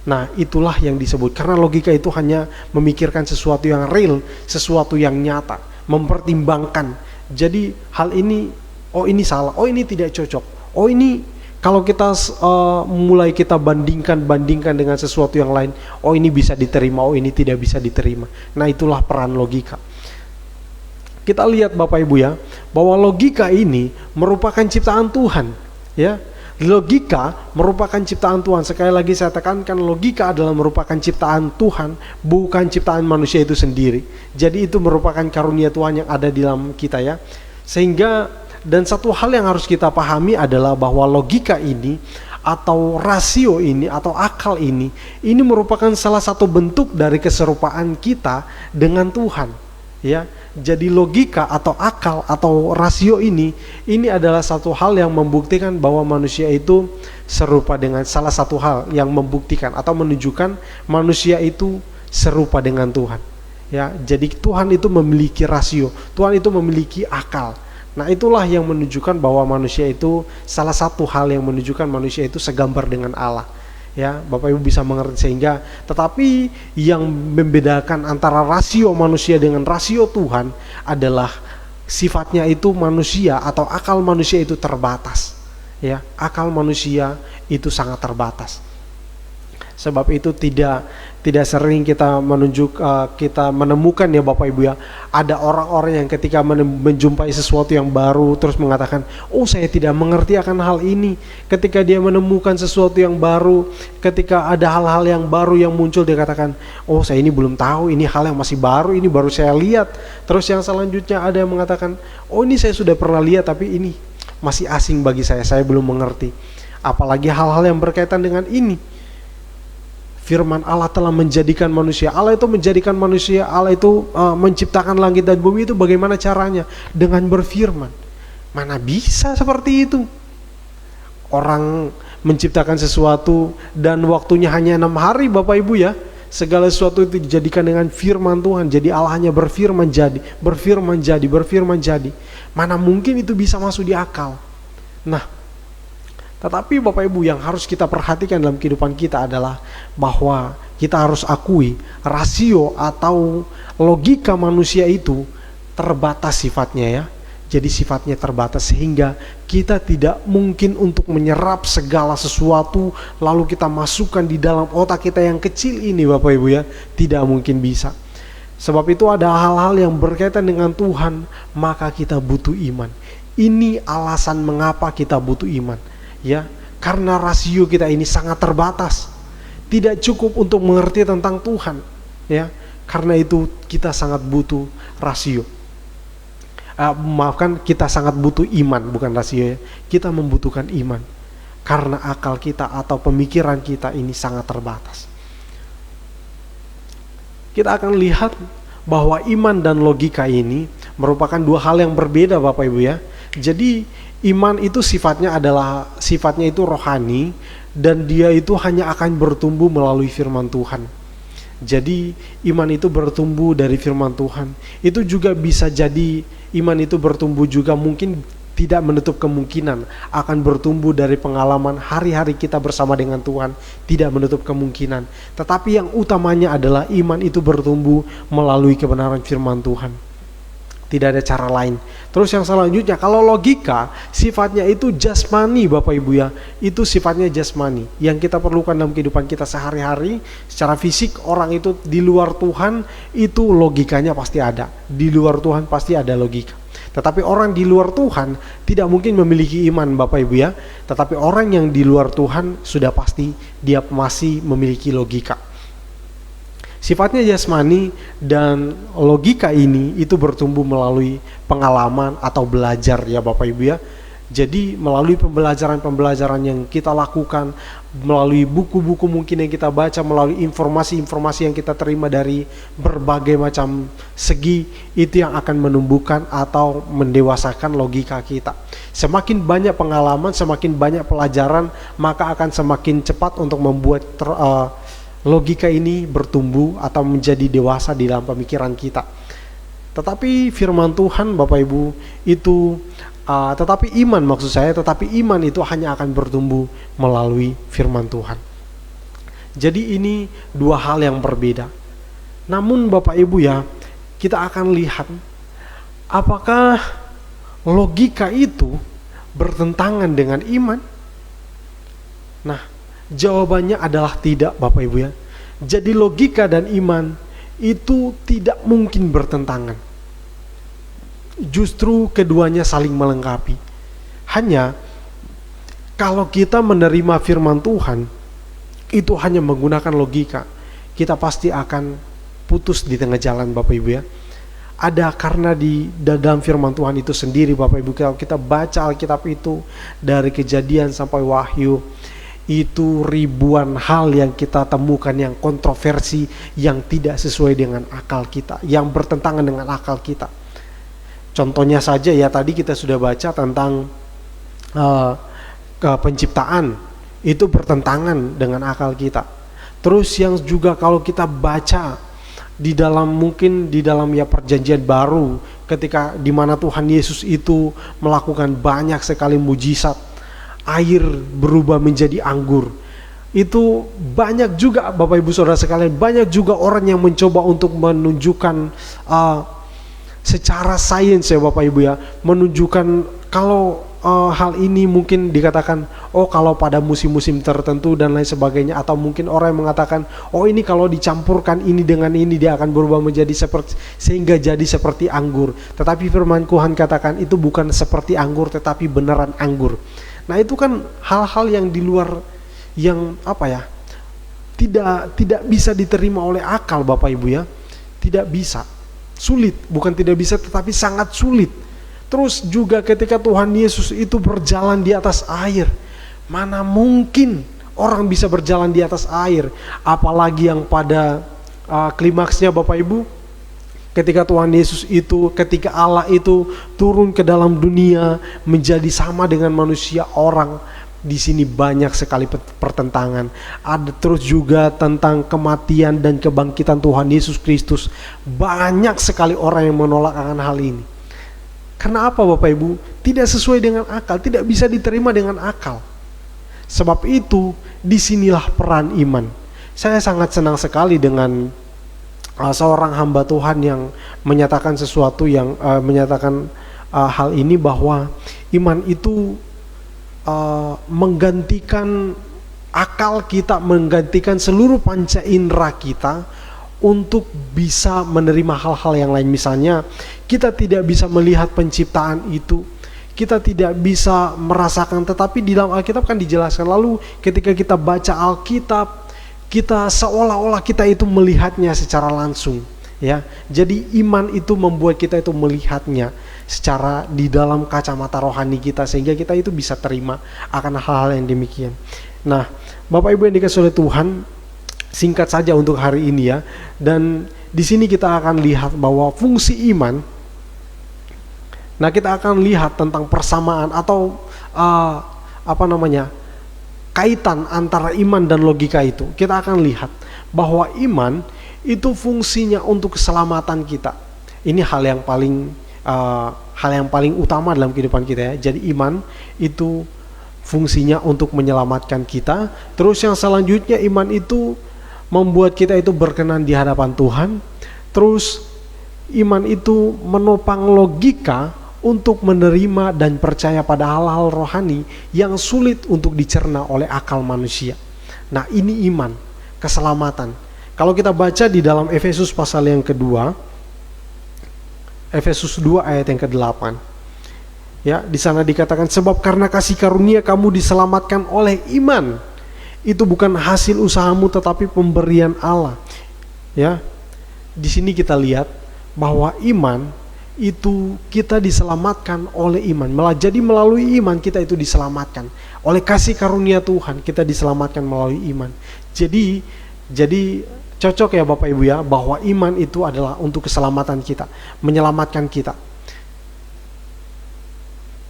Nah, itulah yang disebut, karena logika itu hanya memikirkan sesuatu yang real, sesuatu yang nyata, mempertimbangkan. Jadi hal ini, oh ini salah, oh ini tidak cocok, oh ini kalau kita mulai kita bandingkan dengan sesuatu yang lain, oh ini bisa diterima, oh ini tidak bisa diterima. Nah, itulah peran logika. Kita lihat Bapak Ibu ya, bahwa logika ini merupakan ciptaan Tuhan ya. Logika merupakan ciptaan Tuhan. Sekali lagi saya tekankan, logika adalah merupakan ciptaan Tuhan, bukan ciptaan manusia itu sendiri. Jadi itu merupakan karunia Tuhan yang ada di dalam kita ya. Sehingga, dan satu hal yang harus kita pahami adalah bahwa logika ini atau rasio ini atau akal ini merupakan salah satu bentuk dari keserupaan kita dengan Tuhan ya. Jadi logika atau akal atau rasio ini adalah satu hal yang membuktikan bahwa manusia itu serupa dengan, salah satu hal yang membuktikan atau menunjukkan manusia itu serupa dengan Tuhan ya. Jadi Tuhan itu memiliki rasio, Tuhan itu memiliki akal. Nah, itulah yang menunjukkan bahwa manusia itu, salah satu hal yang menunjukkan manusia itu segambar dengan Allah ya. Bapak Ibu bisa mengerti. Sehingga, tetapi yang membedakan antara rasio manusia dengan rasio Tuhan adalah sifatnya itu manusia atau akal manusia itu terbatas ya. Akal manusia itu sangat terbatas. Sebab itu tidak sering kita kita menemukan ya Bapak Ibu ya, ada orang-orang yang ketika menjumpai sesuatu yang baru terus mengatakan, oh saya tidak mengerti akan hal ini. Ketika dia menemukan sesuatu yang baru, ketika ada hal-hal yang baru yang muncul, dia katakan, oh saya ini belum tahu, ini hal yang masih baru, ini baru saya lihat. Terus yang selanjutnya ada yang mengatakan, oh ini saya sudah pernah lihat tapi ini masih asing bagi saya belum mengerti. Apalagi hal-hal yang berkaitan dengan ini. Firman Allah telah menjadikan manusia. Allah itu menjadikan manusia. Allah itu menciptakan langit dan bumi itu bagaimana caranya? Dengan berfirman. Mana bisa seperti itu? Orang menciptakan sesuatu dan waktunya hanya 6 hari Bapak Ibu ya. Segala sesuatu itu dijadikan dengan firman Tuhan. Jadi Allah hanya berfirman jadi, berfirman jadi, berfirman jadi. Mana mungkin itu bisa masuk di akal? Nah, tetapi Bapak Ibu yang harus kita perhatikan dalam kehidupan kita adalah bahwa kita harus akui rasio atau logika manusia itu terbatas sifatnya ya. Jadi sifatnya terbatas sehingga kita tidak mungkin untuk menyerap segala sesuatu lalu kita masukkan di dalam otak kita yang kecil ini, Bapak Ibu ya. Tidak mungkin bisa. Sebab itu ada hal-hal yang berkaitan dengan Tuhan, maka kita butuh iman. Ini alasan mengapa kita butuh iman, ya. Karena rasio kita ini sangat terbatas. Tidak cukup untuk mengerti tentang Tuhan, ya. Karena itu kita sangat butuh rasio. Maafkan, kita sangat butuh iman, bukan rasio ya. Kita membutuhkan iman. Karena akal kita atau pemikiran kita ini sangat terbatas. Kita akan lihat bahwa iman dan logika ini merupakan dua hal yang berbeda, Bapak Ibu ya. Jadi iman itu sifatnya itu rohani, dan dia itu hanya akan bertumbuh melalui firman Tuhan. Jadi iman itu bertumbuh dari firman Tuhan. Itu juga bisa jadi iman itu bertumbuh juga mungkin tidak menutup kemungkinan akan bertumbuh dari pengalaman hari-hari kita bersama dengan Tuhan, tidak menutup kemungkinan. Tetapi yang utamanya adalah iman itu bertumbuh melalui kebenaran firman Tuhan. Tidak ada cara lain. Terus yang selanjutnya, kalau logika sifatnya itu jasmani, Bapak Ibu ya. Itu sifatnya jasmani yang kita perlukan dalam kehidupan kita sehari-hari. Secara fisik orang itu di luar Tuhan itu logikanya pasti ada. Di luar Tuhan pasti ada logika. Tetapi orang di luar Tuhan tidak mungkin memiliki iman, Bapak Ibu ya. Tetapi orang yang di luar Tuhan sudah pasti dia masih memiliki logika. Sifatnya jasmani dan logika ini itu bertumbuh melalui pengalaman atau belajar ya Bapak Ibu ya. Jadi melalui pembelajaran yang kita lakukan, melalui buku-buku mungkin yang kita baca, melalui informasi-informasi yang kita terima dari berbagai macam segi, itu yang akan menumbuhkan atau mendewasakan logika kita. Semakin banyak pengalaman, semakin banyak pelajaran, maka akan semakin cepat untuk membuat logika ini bertumbuh atau menjadi dewasa di dalam pemikiran kita. Tetapi firman Tuhan Bapak Ibu itu tetapi iman itu hanya akan bertumbuh melalui firman Tuhan. Jadi ini dua hal yang berbeda. Namun Bapak Ibu ya, kita akan lihat apakah logika itu bertentangan dengan iman? Nah, jawabannya adalah tidak Bapak Ibu ya. Jadi logika dan iman itu tidak mungkin bertentangan. Justru keduanya saling melengkapi. Hanya kalau kita menerima firman Tuhan itu hanya menggunakan logika, kita pasti akan putus di tengah jalan Bapak Ibu ya. Ada karena di dalam firman Tuhan itu sendiri Bapak Ibu, kalau kita baca Alkitab itu dari Kejadian sampai Wahyu, itu ribuan hal yang kita temukan yang kontroversi, yang tidak sesuai dengan akal kita, yang bertentangan dengan akal kita. Contohnya saja ya, tadi kita sudah baca tentang penciptaan, itu bertentangan dengan akal kita. Terus yang juga kalau kita baca di dalam ya perjanjian baru, ketika di mana Tuhan Yesus itu melakukan banyak sekali mujizat, air berubah menjadi anggur. Itu banyak juga Bapak Ibu Saudara sekalian, banyak juga orang yang mencoba untuk menunjukkan secara sains ya Bapak Ibu ya, menunjukkan kalau hal ini mungkin dikatakan kalau pada musim-musim tertentu dan lain sebagainya, atau mungkin orang yang mengatakan ini kalau dicampurkan ini dengan ini dia akan berubah menjadi sehingga jadi seperti anggur. Tetapi firman Tuhan katakan itu bukan seperti anggur tetapi beneran anggur. Nah, itu kan hal-hal yang di luar, yang tidak bisa diterima oleh akal Bapak Ibu ya. Tidak bisa. Sulit, bukan tidak bisa tetapi sangat sulit. Terus juga ketika Tuhan Yesus itu berjalan di atas air, mana mungkin orang bisa berjalan di atas air, apalagi yang pada klimaksnya Bapak Ibu, ketika Tuhan Yesus itu, ketika Allah itu turun ke dalam dunia menjadi sama dengan manusia orang. Di sini banyak sekali pertentangan. Ada terus juga tentang kematian dan kebangkitan Tuhan Yesus Kristus. Banyak sekali orang yang menolak akan hal ini. Karena apa Bapak Ibu? Tidak sesuai dengan akal, tidak bisa diterima dengan akal. Sebab itu, disinilah peran iman. Saya sangat senang sekali dengan seorang hamba Tuhan yang menyatakan sesuatu yang menyatakan hal ini bahwa iman itu menggantikan akal kita, menggantikan seluruh panca indera kita untuk bisa menerima hal-hal yang lain. Misalnya, kita tidak bisa melihat penciptaan itu, kita tidak bisa merasakan, tetapi di dalam Alkitab kan dijelaskan. Lalu ketika kita baca Alkitab, kita seolah-olah kita itu melihatnya secara langsung, ya. Jadi iman itu membuat kita itu melihatnya secara di dalam kacamata rohani kita, sehingga kita itu bisa terima akan hal-hal yang demikian. Nah, Bapak Ibu yang dikasihi oleh Tuhan, singkat saja untuk hari ini ya. Dan di sini kita akan lihat bahwa fungsi iman. Nah, kita akan lihat tentang persamaan atau kaitan antara iman dan logika itu. Kita akan lihat bahwa iman itu fungsinya untuk keselamatan kita. Ini hal yang paling utama dalam kehidupan kita ya. Jadi iman itu fungsinya untuk menyelamatkan kita. Terus yang selanjutnya, iman itu membuat kita itu berkenan di hadapan Tuhan. Terus iman itu menopang logika untuk menerima dan percaya pada hal-hal rohani yang sulit untuk dicerna oleh akal manusia. Nah, ini iman, keselamatan. Kalau kita baca di dalam Efesus pasal yang kedua, Efesus 2 ayat yang ke-8. Ya, di sana dikatakan, sebab karena kasih karunia kamu diselamatkan oleh iman. Itu bukan hasil usahamu tetapi pemberian Allah. Ya. Di sini kita lihat bahwa iman itu kita diselamatkan oleh iman. Jadi melalui iman kita itu diselamatkan. Oleh kasih karunia Tuhan kita diselamatkan melalui iman. Jadi cocok ya Bapak Ibu ya, bahwa iman itu adalah untuk keselamatan kita, menyelamatkan kita.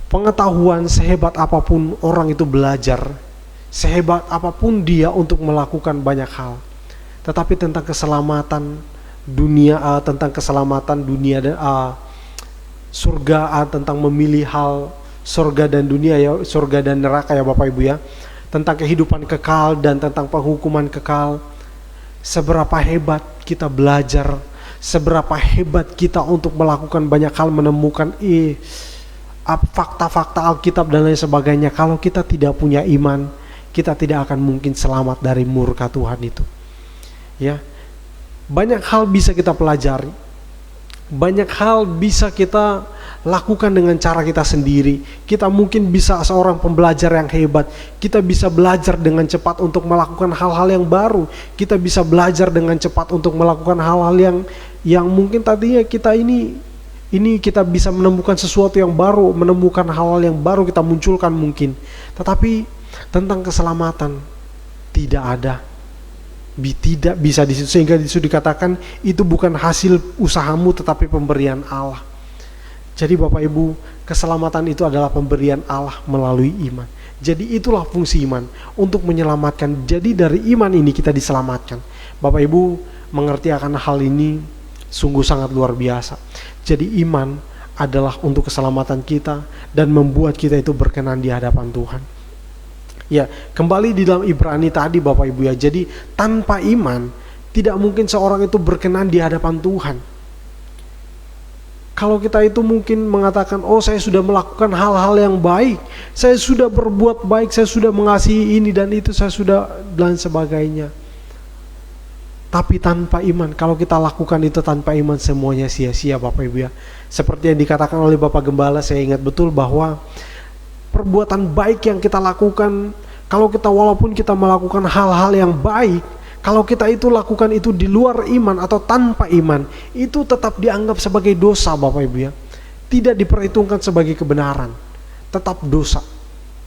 Pengetahuan sehebat apapun orang itu belajar, sehebat apapun dia untuk melakukan banyak hal, tetapi tentang keselamatan dunia, dan surga, tentang memilih hal surga dan dunia ya, surga dan neraka ya Bapak Ibu ya, tentang kehidupan kekal dan tentang penghukuman kekal. Seberapa hebat kita belajar, seberapa hebat kita untuk melakukan banyak hal, menemukan fakta-fakta Alkitab dan lain sebagainya. Kalau kita tidak punya iman, kita tidak akan mungkin selamat dari murka Tuhan itu. Ya, banyak hal bisa kita pelajari, banyak hal bisa kita lakukan dengan cara kita sendiri. Kita mungkin bisa seorang pembelajar yang hebat. Kita bisa belajar dengan cepat untuk melakukan hal-hal yang baru. Kita bisa belajar dengan cepat untuk melakukan hal-hal yang mungkin tadinya kita ini kita bisa menemukan sesuatu yang baru, menemukan hal-hal yang baru kita munculkan mungkin. Tetapi tentang keselamatan tidak bisa di situ, sehingga di situ dikatakan itu bukan hasil usahamu tetapi pemberian Allah. Jadi Bapak Ibu, keselamatan itu adalah pemberian Allah melalui iman. Jadi itulah fungsi iman, untuk menyelamatkan. Jadi dari iman ini kita diselamatkan. Bapak Ibu mengerti akan hal ini sungguh sangat luar biasa. Jadi iman adalah untuk keselamatan kita dan membuat kita itu berkenan di hadapan Tuhan. Ya, kembali di dalam Ibrani tadi Bapak Ibu ya. Jadi tanpa iman tidak mungkin seorang itu berkenan di hadapan Tuhan. Kalau kita itu mungkin mengatakan, oh saya sudah melakukan hal-hal yang baik, saya sudah berbuat baik, saya sudah mengasihi ini dan itu, saya sudah dan sebagainya. Tapi tanpa iman, kalau kita lakukan itu tanpa iman, semuanya sia-sia Bapak Ibu ya. Seperti yang dikatakan oleh Bapak Gembala, saya ingat betul bahwa perbuatan baik yang kita lakukan, kalau kita walaupun kita melakukan hal-hal yang baik, kalau kita itu lakukan itu di luar iman atau tanpa iman, itu tetap dianggap sebagai dosa Bapak Ibu ya. Tidak diperhitungkan sebagai kebenaran, tetap dosa.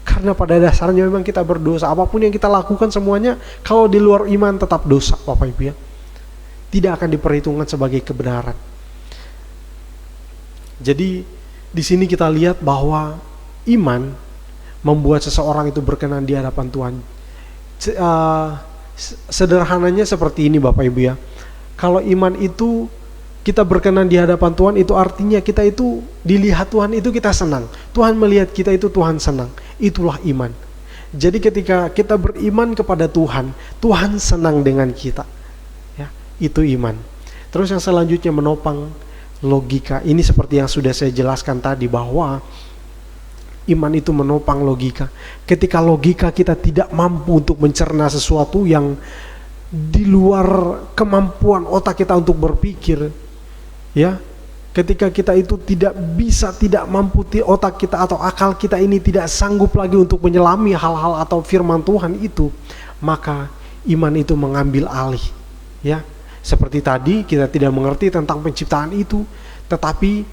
Karena pada dasarnya memang kita berdosa. Apapun yang kita lakukan semuanya, kalau di luar iman tetap dosa Bapak Ibu ya. Tidak akan diperhitungkan sebagai kebenaran. Jadi di sini kita lihat bahwa iman membuat seseorang itu berkenan di hadapan Tuhan. Sederhananya seperti ini Bapak Ibu ya. Kalau iman itu kita berkenan di hadapan Tuhan, itu artinya kita itu dilihat Tuhan itu kita senang. Tuhan melihat kita itu Tuhan senang. Itulah iman. Jadi ketika kita beriman kepada Tuhan, Tuhan senang dengan kita. Ya, itu iman. Terus yang selanjutnya menopang logika. Ini seperti yang sudah saya jelaskan tadi, bahwa iman itu menopang logika. Ketika logika kita tidak mampu untuk mencerna sesuatu yang di luar kemampuan otak kita untuk berpikir, ya, ketika kita itu tidak mampu, otak kita atau akal kita ini tidak sanggup lagi untuk menyelami hal-hal atau firman Tuhan itu, maka iman itu mengambil alih, ya. Seperti tadi kita tidak mengerti tentang penciptaan itu, tetapi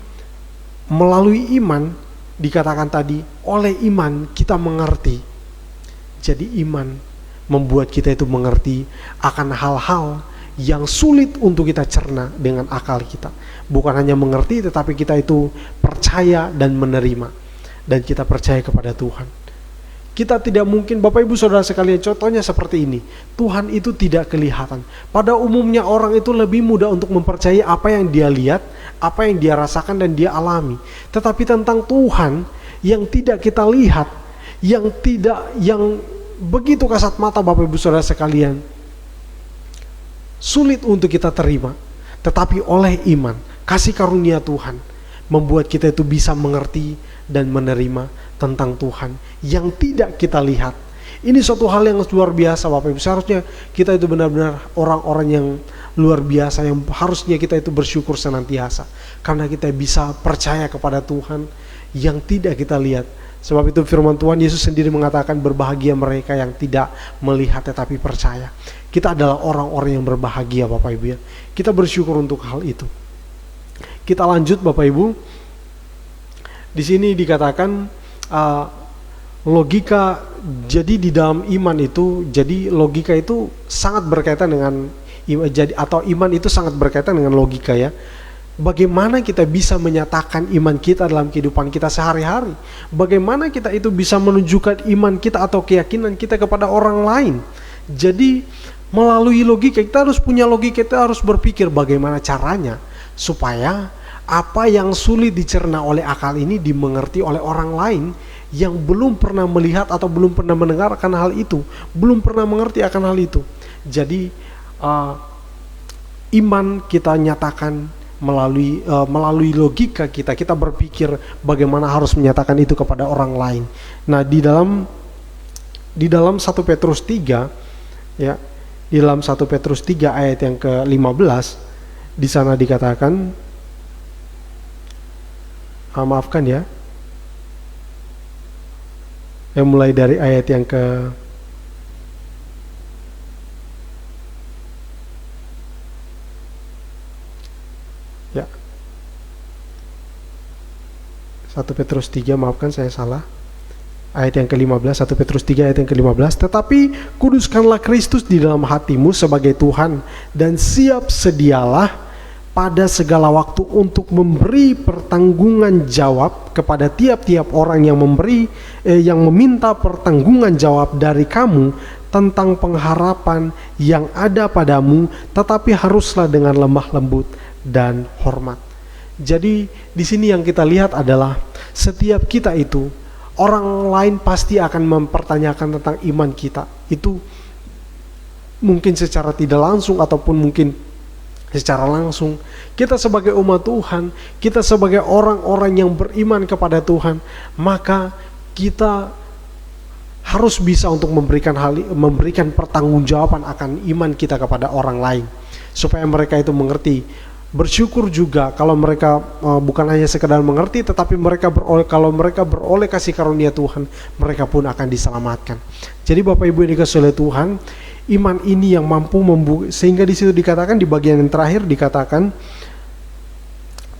melalui iman, dikatakan tadi, oleh iman kita mengerti. Jadi iman membuat kita itu mengerti akan hal-hal yang sulit untuk kita cerna dengan akal kita. Bukan hanya mengerti, tetapi kita itu percaya dan menerima, dan kita percaya kepada Tuhan. Kita tidak mungkin, Bapak Ibu Saudara sekalian, contohnya seperti ini. Tuhan itu tidak kelihatan. Pada umumnya orang itu lebih mudah untuk mempercayai apa yang dia lihat, apa yang dia rasakan dan dia alami. Tetapi tentang Tuhan yang tidak kita lihat, yang begitu kasat mata, Bapak Ibu Saudara sekalian, sulit untuk kita terima. Tetapi oleh iman, kasih karunia Tuhan membuat kita itu bisa mengerti dan menerima tentang Tuhan yang tidak kita lihat. Ini suatu hal yang luar biasa, Bapak Ibu. Seharusnya kita itu benar-benar orang-orang yang luar biasa, yang harusnya kita itu bersyukur senantiasa, karena kita bisa percaya kepada Tuhan yang tidak kita lihat. Sebab itu firman Tuhan Yesus sendiri mengatakan, berbahagia mereka yang tidak melihat tetapi percaya. Kita adalah orang-orang yang berbahagia, Bapak Ibu, ya. Kita bersyukur untuk hal itu. Kita lanjut, Bapak Ibu. Di sini dikatakan logika. Jadi di dalam iman itu, jadi logika itu sangat berkaitan dengan iman itu sangat berkaitan dengan logika, ya. Bagaimana kita bisa menyatakan iman kita dalam kehidupan kita sehari-hari? Bagaimana kita itu bisa menunjukkan iman kita atau keyakinan kita kepada orang lain? Jadi melalui logika, kita harus punya logika, kita harus berpikir bagaimana caranya supaya apa yang sulit dicerna oleh akal ini dimengerti oleh orang lain yang belum pernah melihat atau belum pernah mendengarkan hal itu, belum pernah mengerti akan hal itu. Jadi iman kita nyatakan melalui logika kita berpikir bagaimana harus menyatakan itu kepada orang lain. Nah, di dalam 1 Petrus 3, ya, di dalam 1 Petrus 3 ayat yang ke-15, di sana dikatakan, maafkan ya, mulai dari ayat yang ke 1 Petrus 3, maafkan saya salah, ayat yang ke-15, 1 Petrus 3 ayat yang ke-15, tetapi kuduskanlah Kristus di dalam hatimu sebagai Tuhan, dan siap sedialah pada segala waktu untuk memberi pertanggungan jawab kepada tiap-tiap orang yang meminta pertanggungan jawab dari kamu tentang pengharapan yang ada padamu, tetapi haruslah dengan lemah lembut dan hormat. Jadi di sini yang kita lihat adalah setiap kita itu, orang lain pasti akan mempertanyakan tentang iman kita. Itu mungkin secara tidak langsung ataupun mungkin secara langsung. Kita sebagai umat Tuhan, kita sebagai orang-orang yang beriman kepada Tuhan, maka kita harus bisa untuk memberikan pertanggungjawaban akan iman kita kepada orang lain, supaya mereka itu mengerti. Bersyukur juga kalau mereka bukan hanya sekedar mengerti, tetapi kalau mereka beroleh kasih karunia Tuhan, mereka pun akan diselamatkan. Jadi Bapak Ibu yang dikasihi oleh Tuhan, iman ini yang mampu sehingga di situ dikatakan, di bagian yang terakhir dikatakan,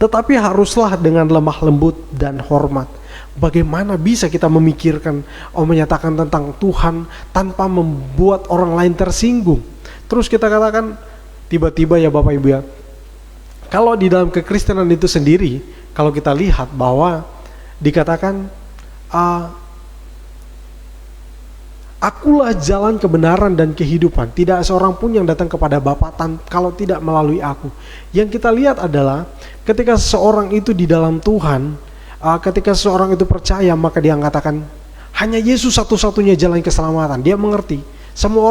tetapi haruslah dengan lemah lembut dan hormat. Bagaimana bisa kita memikirkan, menyatakan tentang Tuhan tanpa membuat orang lain tersinggung? Terus kita katakan, tiba-tiba ya Bapak Ibu ya, kalau di dalam kekristenan itu sendiri, kalau kita lihat bahwa dikatakan, akulah jalan kebenaran dan kehidupan. Tidak seorang pun yang datang kepada Bapa kalau tidak melalui aku. Yang kita lihat adalah ketika seseorang itu di dalam Tuhan, ketika seseorang itu percaya, maka dia mengatakan hanya Yesus satu-satunya jalan keselamatan. Dia mengerti Semua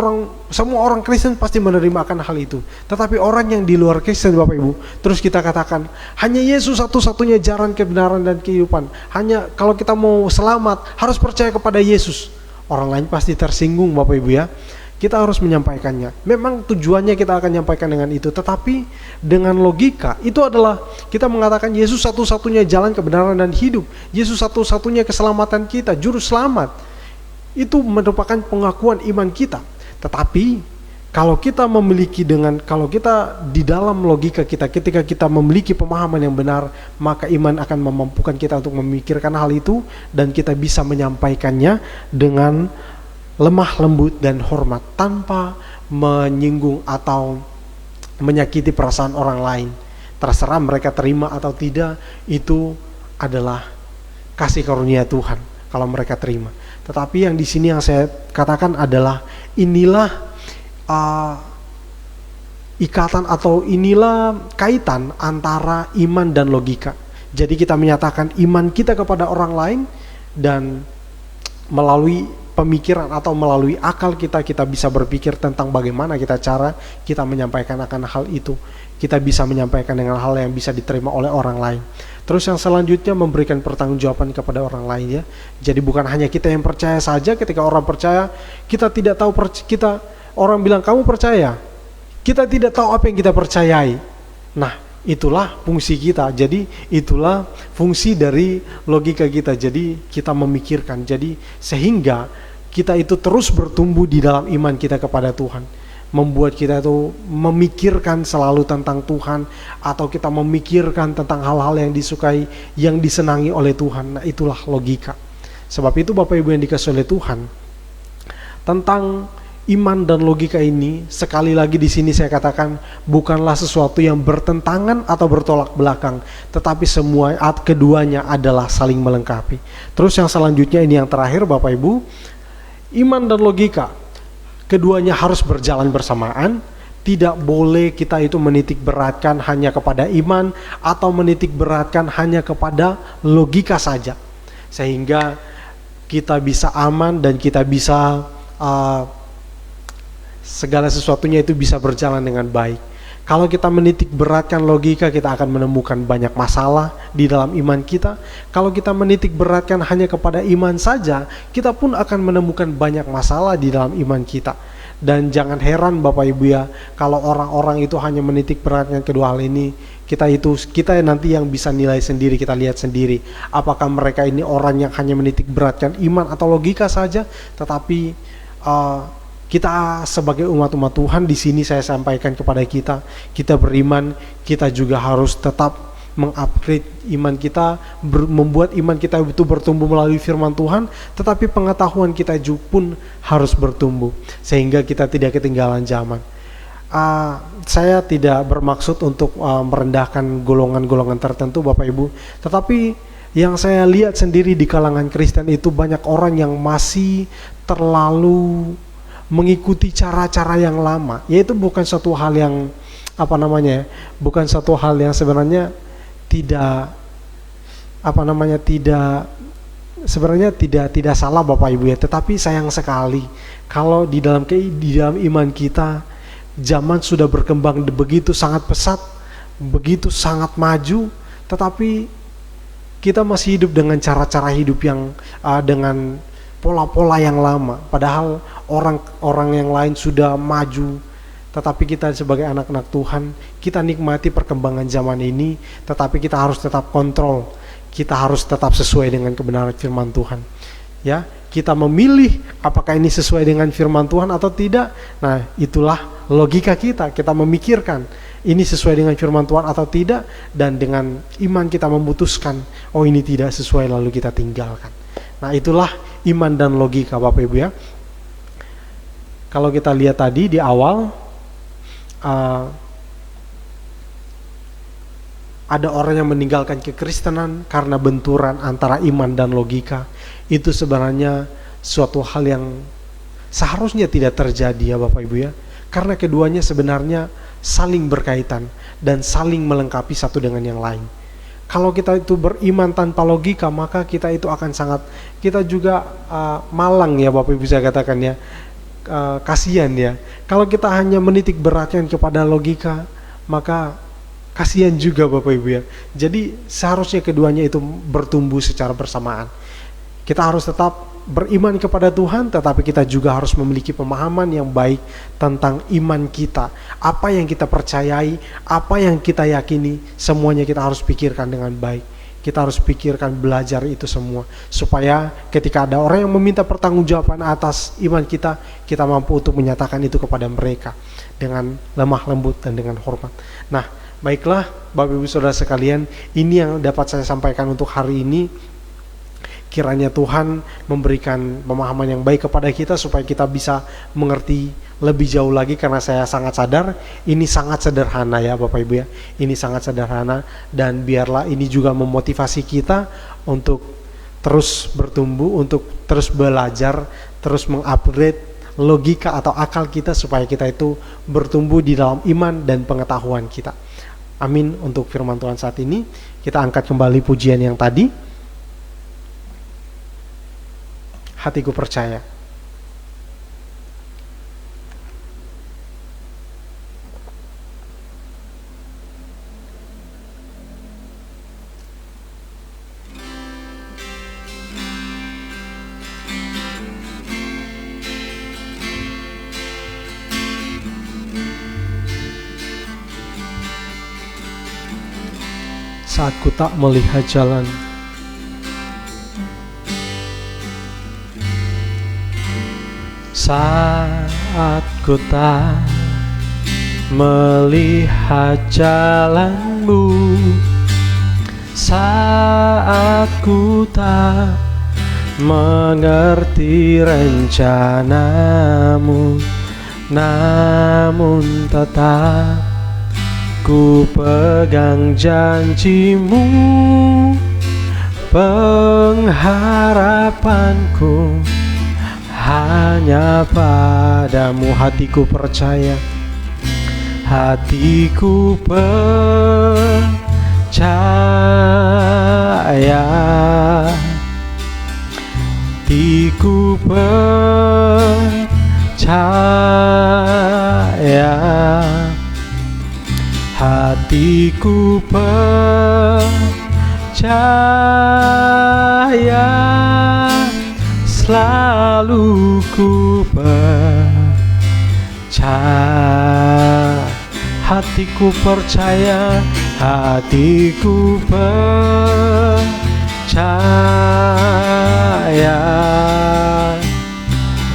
orang Kristen pasti menerima akan hal itu. Tetapi orang yang di luar Kristen, Bapak Ibu, terus kita katakan hanya Yesus satu-satunya jalan kebenaran dan kehidupan. Hanya kalau kita mau selamat harus percaya kepada Yesus. Orang lain pasti tersinggung, Bapak Ibu ya. Kita harus menyampaikannya. Memang tujuannya kita akan menyampaikan dengan itu, tetapi dengan logika itu adalah kita mengatakan Yesus satu-satunya jalan kebenaran dan hidup. Yesus satu-satunya keselamatan kita, juru selamat. Itu merupakan pengakuan iman kita. Tetapi kalau kita di dalam logika kita, ketika kita memiliki pemahaman yang benar, maka iman akan memampukan kita untuk memikirkan hal itu dan kita bisa menyampaikannya dengan lemah lembut dan hormat tanpa menyinggung atau menyakiti perasaan orang lain. Terserah mereka terima atau tidak, itu adalah kasih karunia Tuhan kalau mereka terima. Tetapi yang di sini yang saya katakan adalah inilah ikatan atau inilah kaitan antara iman dan logika. Jadi kita menyatakan iman kita kepada orang lain dan melalui pemikiran atau melalui akal kita bisa berpikir tentang bagaimana cara kita menyampaikan akan hal itu. Kita bisa menyampaikan dengan hal yang bisa diterima oleh orang lain. Terus yang selanjutnya memberikan pertanggungjawaban kepada orang lain ya. Jadi bukan hanya kita yang percaya saja. Ketika orang percaya, kita tidak tahu orang bilang kamu percaya, kita tidak tahu apa yang kita percayai. Nah, itulah fungsi kita. Jadi itulah fungsi dari logika kita. Jadi kita memikirkan. Jadi sehingga kita itu terus bertumbuh di dalam iman kita kepada Tuhan. Membuat kita itu memikirkan selalu tentang Tuhan, atau kita memikirkan tentang hal-hal yang disukai, yang disenangi oleh Tuhan. Nah, itulah logika. Sebab itu Bapak Ibu yang dikasihi oleh Tuhan, tentang iman dan logika ini, sekali lagi di sini saya katakan bukanlah sesuatu yang bertentangan atau bertolak belakang, tetapi keduanya adalah saling melengkapi. Terus yang selanjutnya ini yang terakhir Bapak Ibu, iman dan logika keduanya harus berjalan bersamaan. Tidak boleh kita itu menitik beratkan hanya kepada iman atau menitik beratkan hanya kepada logika saja, sehingga kita bisa aman dan kita bisa segala sesuatunya itu bisa berjalan dengan baik. Kalau kita menitik beratkan logika, kita akan menemukan banyak masalah di dalam iman kita. Kalau kita menitik beratkan hanya kepada iman saja, kita pun akan menemukan banyak masalah di dalam iman kita. Dan jangan heran Bapak Ibu ya, kalau orang-orang itu hanya menitik beratkan kedua hal ini, kita nanti yang bisa nilai sendiri, kita lihat sendiri. Apakah mereka ini orang yang hanya menitik beratkan iman atau logika saja, tetapi kita sebagai umat-umat Tuhan di sini saya sampaikan kepada kita beriman, kita juga harus tetap mengupgrade iman kita, membuat iman kita itu bertumbuh melalui firman Tuhan, tetapi pengetahuan kita juga pun harus bertumbuh sehingga kita tidak ketinggalan zaman. Saya tidak bermaksud untuk merendahkan golongan-golongan tertentu Bapak Ibu, tetapi yang saya lihat sendiri di kalangan Kristen itu banyak orang yang masih terlalu mengikuti cara-cara yang lama, yaitu bukan suatu hal yang bukan suatu hal yang sebenarnya tidak salah Bapak Ibu ya, tetapi sayang sekali kalau di dalam iman kita zaman sudah berkembang begitu sangat pesat, begitu sangat maju, tetapi kita masih hidup dengan cara-cara hidup yang dengan pola-pola yang lama, padahal orang-orang yang lain sudah maju, tetapi kita sebagai anak-anak Tuhan, kita nikmati perkembangan zaman ini, tetapi kita harus tetap kontrol, kita harus tetap sesuai dengan kebenaran firman Tuhan. Ya, kita memilih apakah ini sesuai dengan firman Tuhan atau tidak. Nah, itulah logika kita memikirkan ini sesuai dengan firman Tuhan atau tidak, dan dengan iman kita memutuskan, oh ini tidak sesuai, lalu kita tinggalkan. Nah, itulah iman dan logika Bapak Ibu ya. Kalau kita lihat tadi di awal, ada orang yang meninggalkan kekristenan karena benturan antara iman dan logika. Itu sebenarnya suatu hal yang seharusnya tidak terjadi ya Bapak Ibu ya, karena keduanya sebenarnya saling berkaitan dan saling melengkapi satu dengan yang lain. Kalau kita itu beriman tanpa logika, maka kita itu akan kita juga malang ya Bapak Ibu saya katakan ya. kasihan ya. Kalau kita hanya menitik beratkan kepada logika, maka kasihan juga Bapak Ibu ya. Jadi seharusnya keduanya itu bertumbuh secara bersamaan. Kita harus tetap beriman kepada Tuhan, tetapi kita juga harus memiliki pemahaman yang baik tentang iman kita. Apa yang kita percayai, apa yang kita yakini, semuanya kita harus pikirkan dengan baik. Kita harus pikirkan, belajar itu semua, supaya ketika ada orang yang meminta pertanggungjawaban atas iman kita, kita mampu untuk menyatakan itu kepada mereka dengan lemah lembut dan dengan hormat. Nah, baiklah Bapak Ibu Saudara sekalian, ini yang dapat saya sampaikan untuk hari ini. Kiranya Tuhan memberikan pemahaman yang baik kepada kita supaya kita bisa mengerti lebih jauh lagi, karena saya sangat sadar ini sangat sederhana ya Bapak Ibu ya. Ini sangat sederhana, dan biarlah ini juga memotivasi kita untuk terus bertumbuh, untuk terus belajar, terus mengupgrade logika atau akal kita supaya kita itu bertumbuh di dalam iman dan pengetahuan kita. Amin. Untuk firman Tuhan saat ini, kita angkat kembali pujian yang tadi. Hatiku percaya. Saat ku tak melihat jalan, saat ku tak melihat jalanmu, saat ku tak mengerti rencanamu, namun tetap ku pegang janjimu. Pengharapanku hanya padamu. Hatiku percaya, hatiku percaya, hatiku percaya, hatiku percaya, selalu ku percaya. Hatiku percaya, hatiku percaya,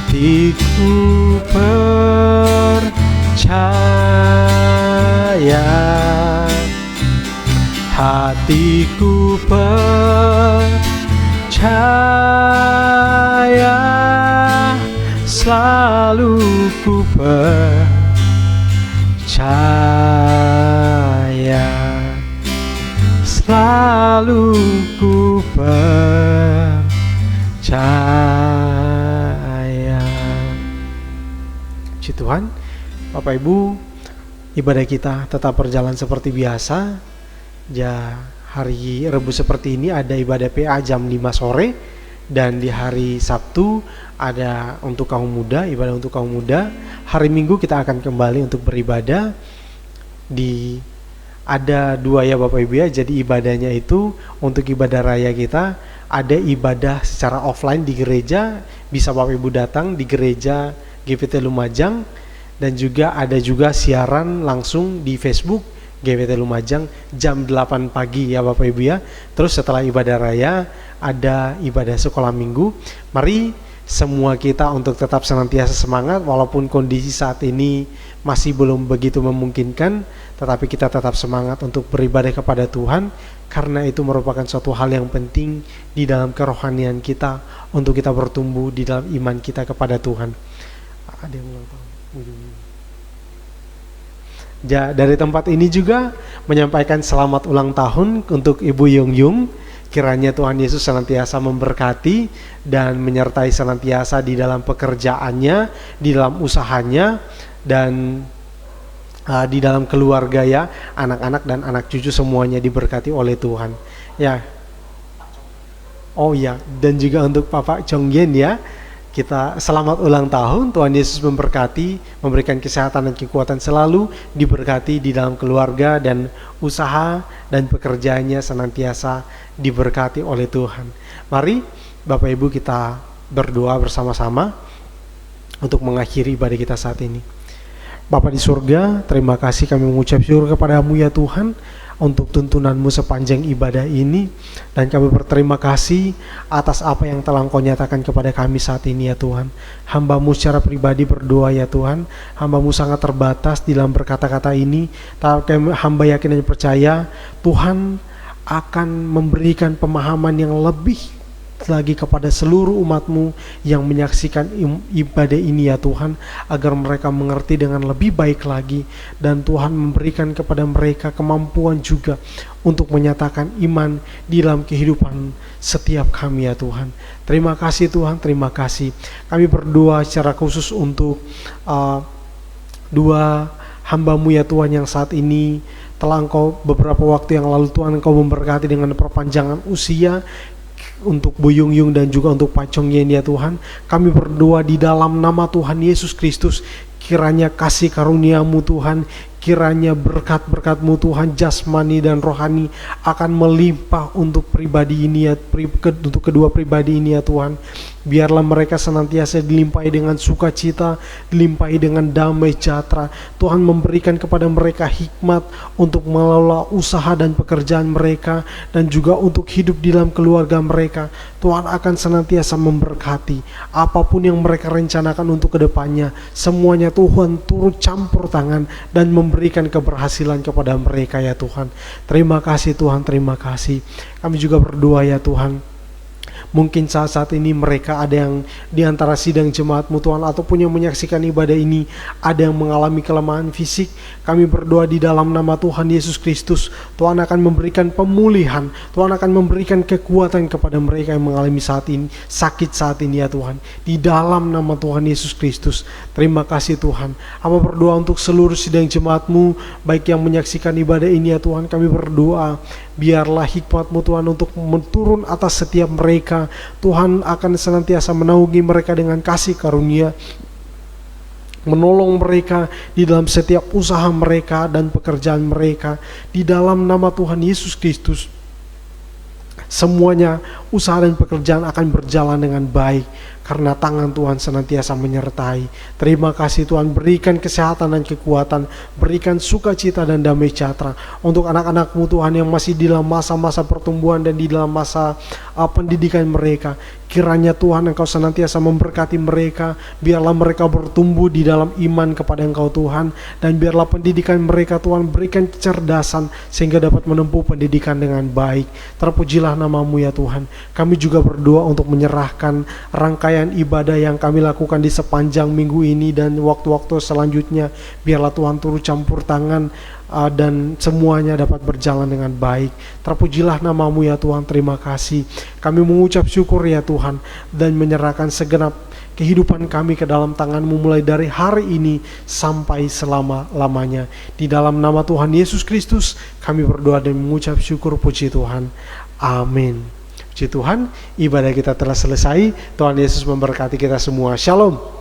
hatiku percaya, hatiku percaya, selalu ku percaya, selalu ku percaya. Puji Tuhan. Bapak Ibu, ibadah kita tetap berjalan seperti biasa. Ya, hari Rabu seperti ini ada ibadah PA jam 5 sore, dan di hari Sabtu ada untuk kaum muda, ibadah untuk kaum muda. Hari Minggu kita akan kembali untuk beribadah ada dua ya Bapak Ibu ya. Jadi ibadahnya itu untuk ibadah raya kita, ada ibadah secara offline di gereja, bisa Bapak Ibu datang di gereja GPT Lumajang, dan juga ada juga siaran langsung di Facebook GPT Lumajang jam 8 pagi ya Bapak Ibu ya. Terus setelah ibadah raya ada ibadah sekolah minggu. Mari semua kita untuk tetap senantiasa semangat, walaupun kondisi saat ini masih belum begitu memungkinkan, tetapi kita tetap semangat untuk beribadah kepada Tuhan, karena itu merupakan suatu hal yang penting di dalam kerohanian kita, untuk kita bertumbuh di dalam iman kita kepada Tuhan. Ada yang ulang tahun. Ya, dari tempat ini juga menyampaikan selamat ulang tahun untuk Ibu Yung Yung. Kiranya Tuhan Yesus senantiasa memberkati dan menyertai senantiasa di dalam pekerjaannya, di dalam usahanya, dan di dalam keluarga ya, anak-anak dan anak cucu semuanya diberkati oleh Tuhan. Ya. Oh ya, dan juga untuk Bapak Chong Yen ya. Kita selamat ulang tahun, Tuhan Yesus memberkati, memberikan kesehatan dan kekuatan selalu, diberkati di dalam keluarga dan usaha dan pekerjaannya senantiasa diberkati oleh Tuhan. Mari Bapak Ibu kita berdoa bersama-sama untuk mengakhiri ibadah kita saat ini. Bapa di surga, terima kasih kami mengucap syukur kepada-Mu ya Tuhan, untuk tuntunan-Mu sepanjang ibadah ini, dan kami berterima kasih atas apa yang telah Engkau nyatakan kepada kami saat ini ya Tuhan. Hamba-Mu secara pribadi berdoa ya Tuhan, hamba-Mu sangat terbatas di dalam berkata-kata ini, tapi hamba yakin dan percaya Tuhan akan memberikan pemahaman yang lebih lagi kepada seluruh umat-Mu yang menyaksikan ibadah ini ya Tuhan, agar mereka mengerti dengan lebih baik lagi, dan Tuhan memberikan kepada mereka kemampuan juga untuk menyatakan iman di dalam kehidupan setiap kami ya Tuhan. Terima kasih Tuhan, terima kasih. Kami berdoa secara khusus untuk dua hamba-Mu ya Tuhan yang saat ini telah Engkau beberapa waktu yang lalu Tuhan Engkau memberkati dengan perpanjangan usia, untuk Bu Yung Yung dan juga untuk Pak Chong Yen ya Tuhan. Kami berdoa di dalam nama Tuhan Yesus Kristus, kiranya kasih karunia-Mu Tuhan, kiranya berkat-berkat-Mu Tuhan jasmani dan rohani akan melimpah untuk pribadi ini ya, untuk kedua pribadi ini ya Tuhan. Biarlah mereka senantiasa dilimpahi dengan sukacita, dilimpahi dengan damai sejahtera. Tuhan memberikan kepada mereka hikmat untuk mengelola usaha dan pekerjaan mereka, dan juga untuk hidup di dalam keluarga mereka. Tuhan akan senantiasa memberkati apapun yang mereka rencanakan untuk kedepannya. Semuanya Tuhan turut campur tangan dan memberikan keberhasilan kepada mereka ya Tuhan. Terima kasih Tuhan, terima kasih. Kami juga berdoa ya Tuhan, mungkin saat ini mereka ada yang di antara sidang jemaat-Mu Tuhan, ataupun yang menyaksikan ibadah ini ada yang mengalami kelemahan fisik. Kami berdoa di dalam nama Tuhan Yesus Kristus, Tuhan akan memberikan pemulihan, Tuhan akan memberikan kekuatan kepada mereka yang mengalami sakit saat ini ya Tuhan. Di dalam nama Tuhan Yesus Kristus, terima kasih Tuhan. Hamba berdoa untuk seluruh sidang jemaat-Mu, baik yang menyaksikan ibadah ini ya Tuhan. Kami berdoa, biarlah hikmat-Mu Tuhan untuk turun atas setiap mereka. Tuhan akan senantiasa menaungi mereka dengan kasih karunia, menolong mereka di dalam setiap usaha mereka dan pekerjaan mereka. Di dalam nama Tuhan Yesus Kristus, semuanya usaha dan pekerjaan akan berjalan dengan baik, karena tangan Tuhan senantiasa menyertai. Terima kasih Tuhan, berikan kesehatan dan kekuatan, berikan sukacita dan damai sejahtera untuk anak-anak-Mu Tuhan yang masih di dalam masa-masa pertumbuhan dan di dalam masa pendidikan mereka. Kiranya Tuhan Engkau senantiasa memberkati mereka, biarlah mereka bertumbuh di dalam iman kepada Engkau Tuhan, dan biarlah pendidikan mereka Tuhan berikan kecerdasan sehingga dapat menempuh pendidikan dengan baik. Terpujilah nama-Mu ya Tuhan. Kami juga berdoa untuk menyerahkan rangkaian ibadah yang kami lakukan di sepanjang minggu ini dan waktu-waktu selanjutnya. Biarlah Tuhan turut campur tangan dan semuanya dapat berjalan dengan baik. Terpujilah nama-Mu ya Tuhan, terima kasih. Kami mengucap syukur ya Tuhan, dan menyerahkan segenap kehidupan kami ke dalam tangan-Mu mulai dari hari ini sampai selama-lamanya. Di dalam nama Tuhan Yesus Kristus kami berdoa dan mengucap syukur, puji Tuhan. Amin. Puji Tuhan, ibadah kita telah selesai. Tuhan Yesus memberkati kita semua. Shalom.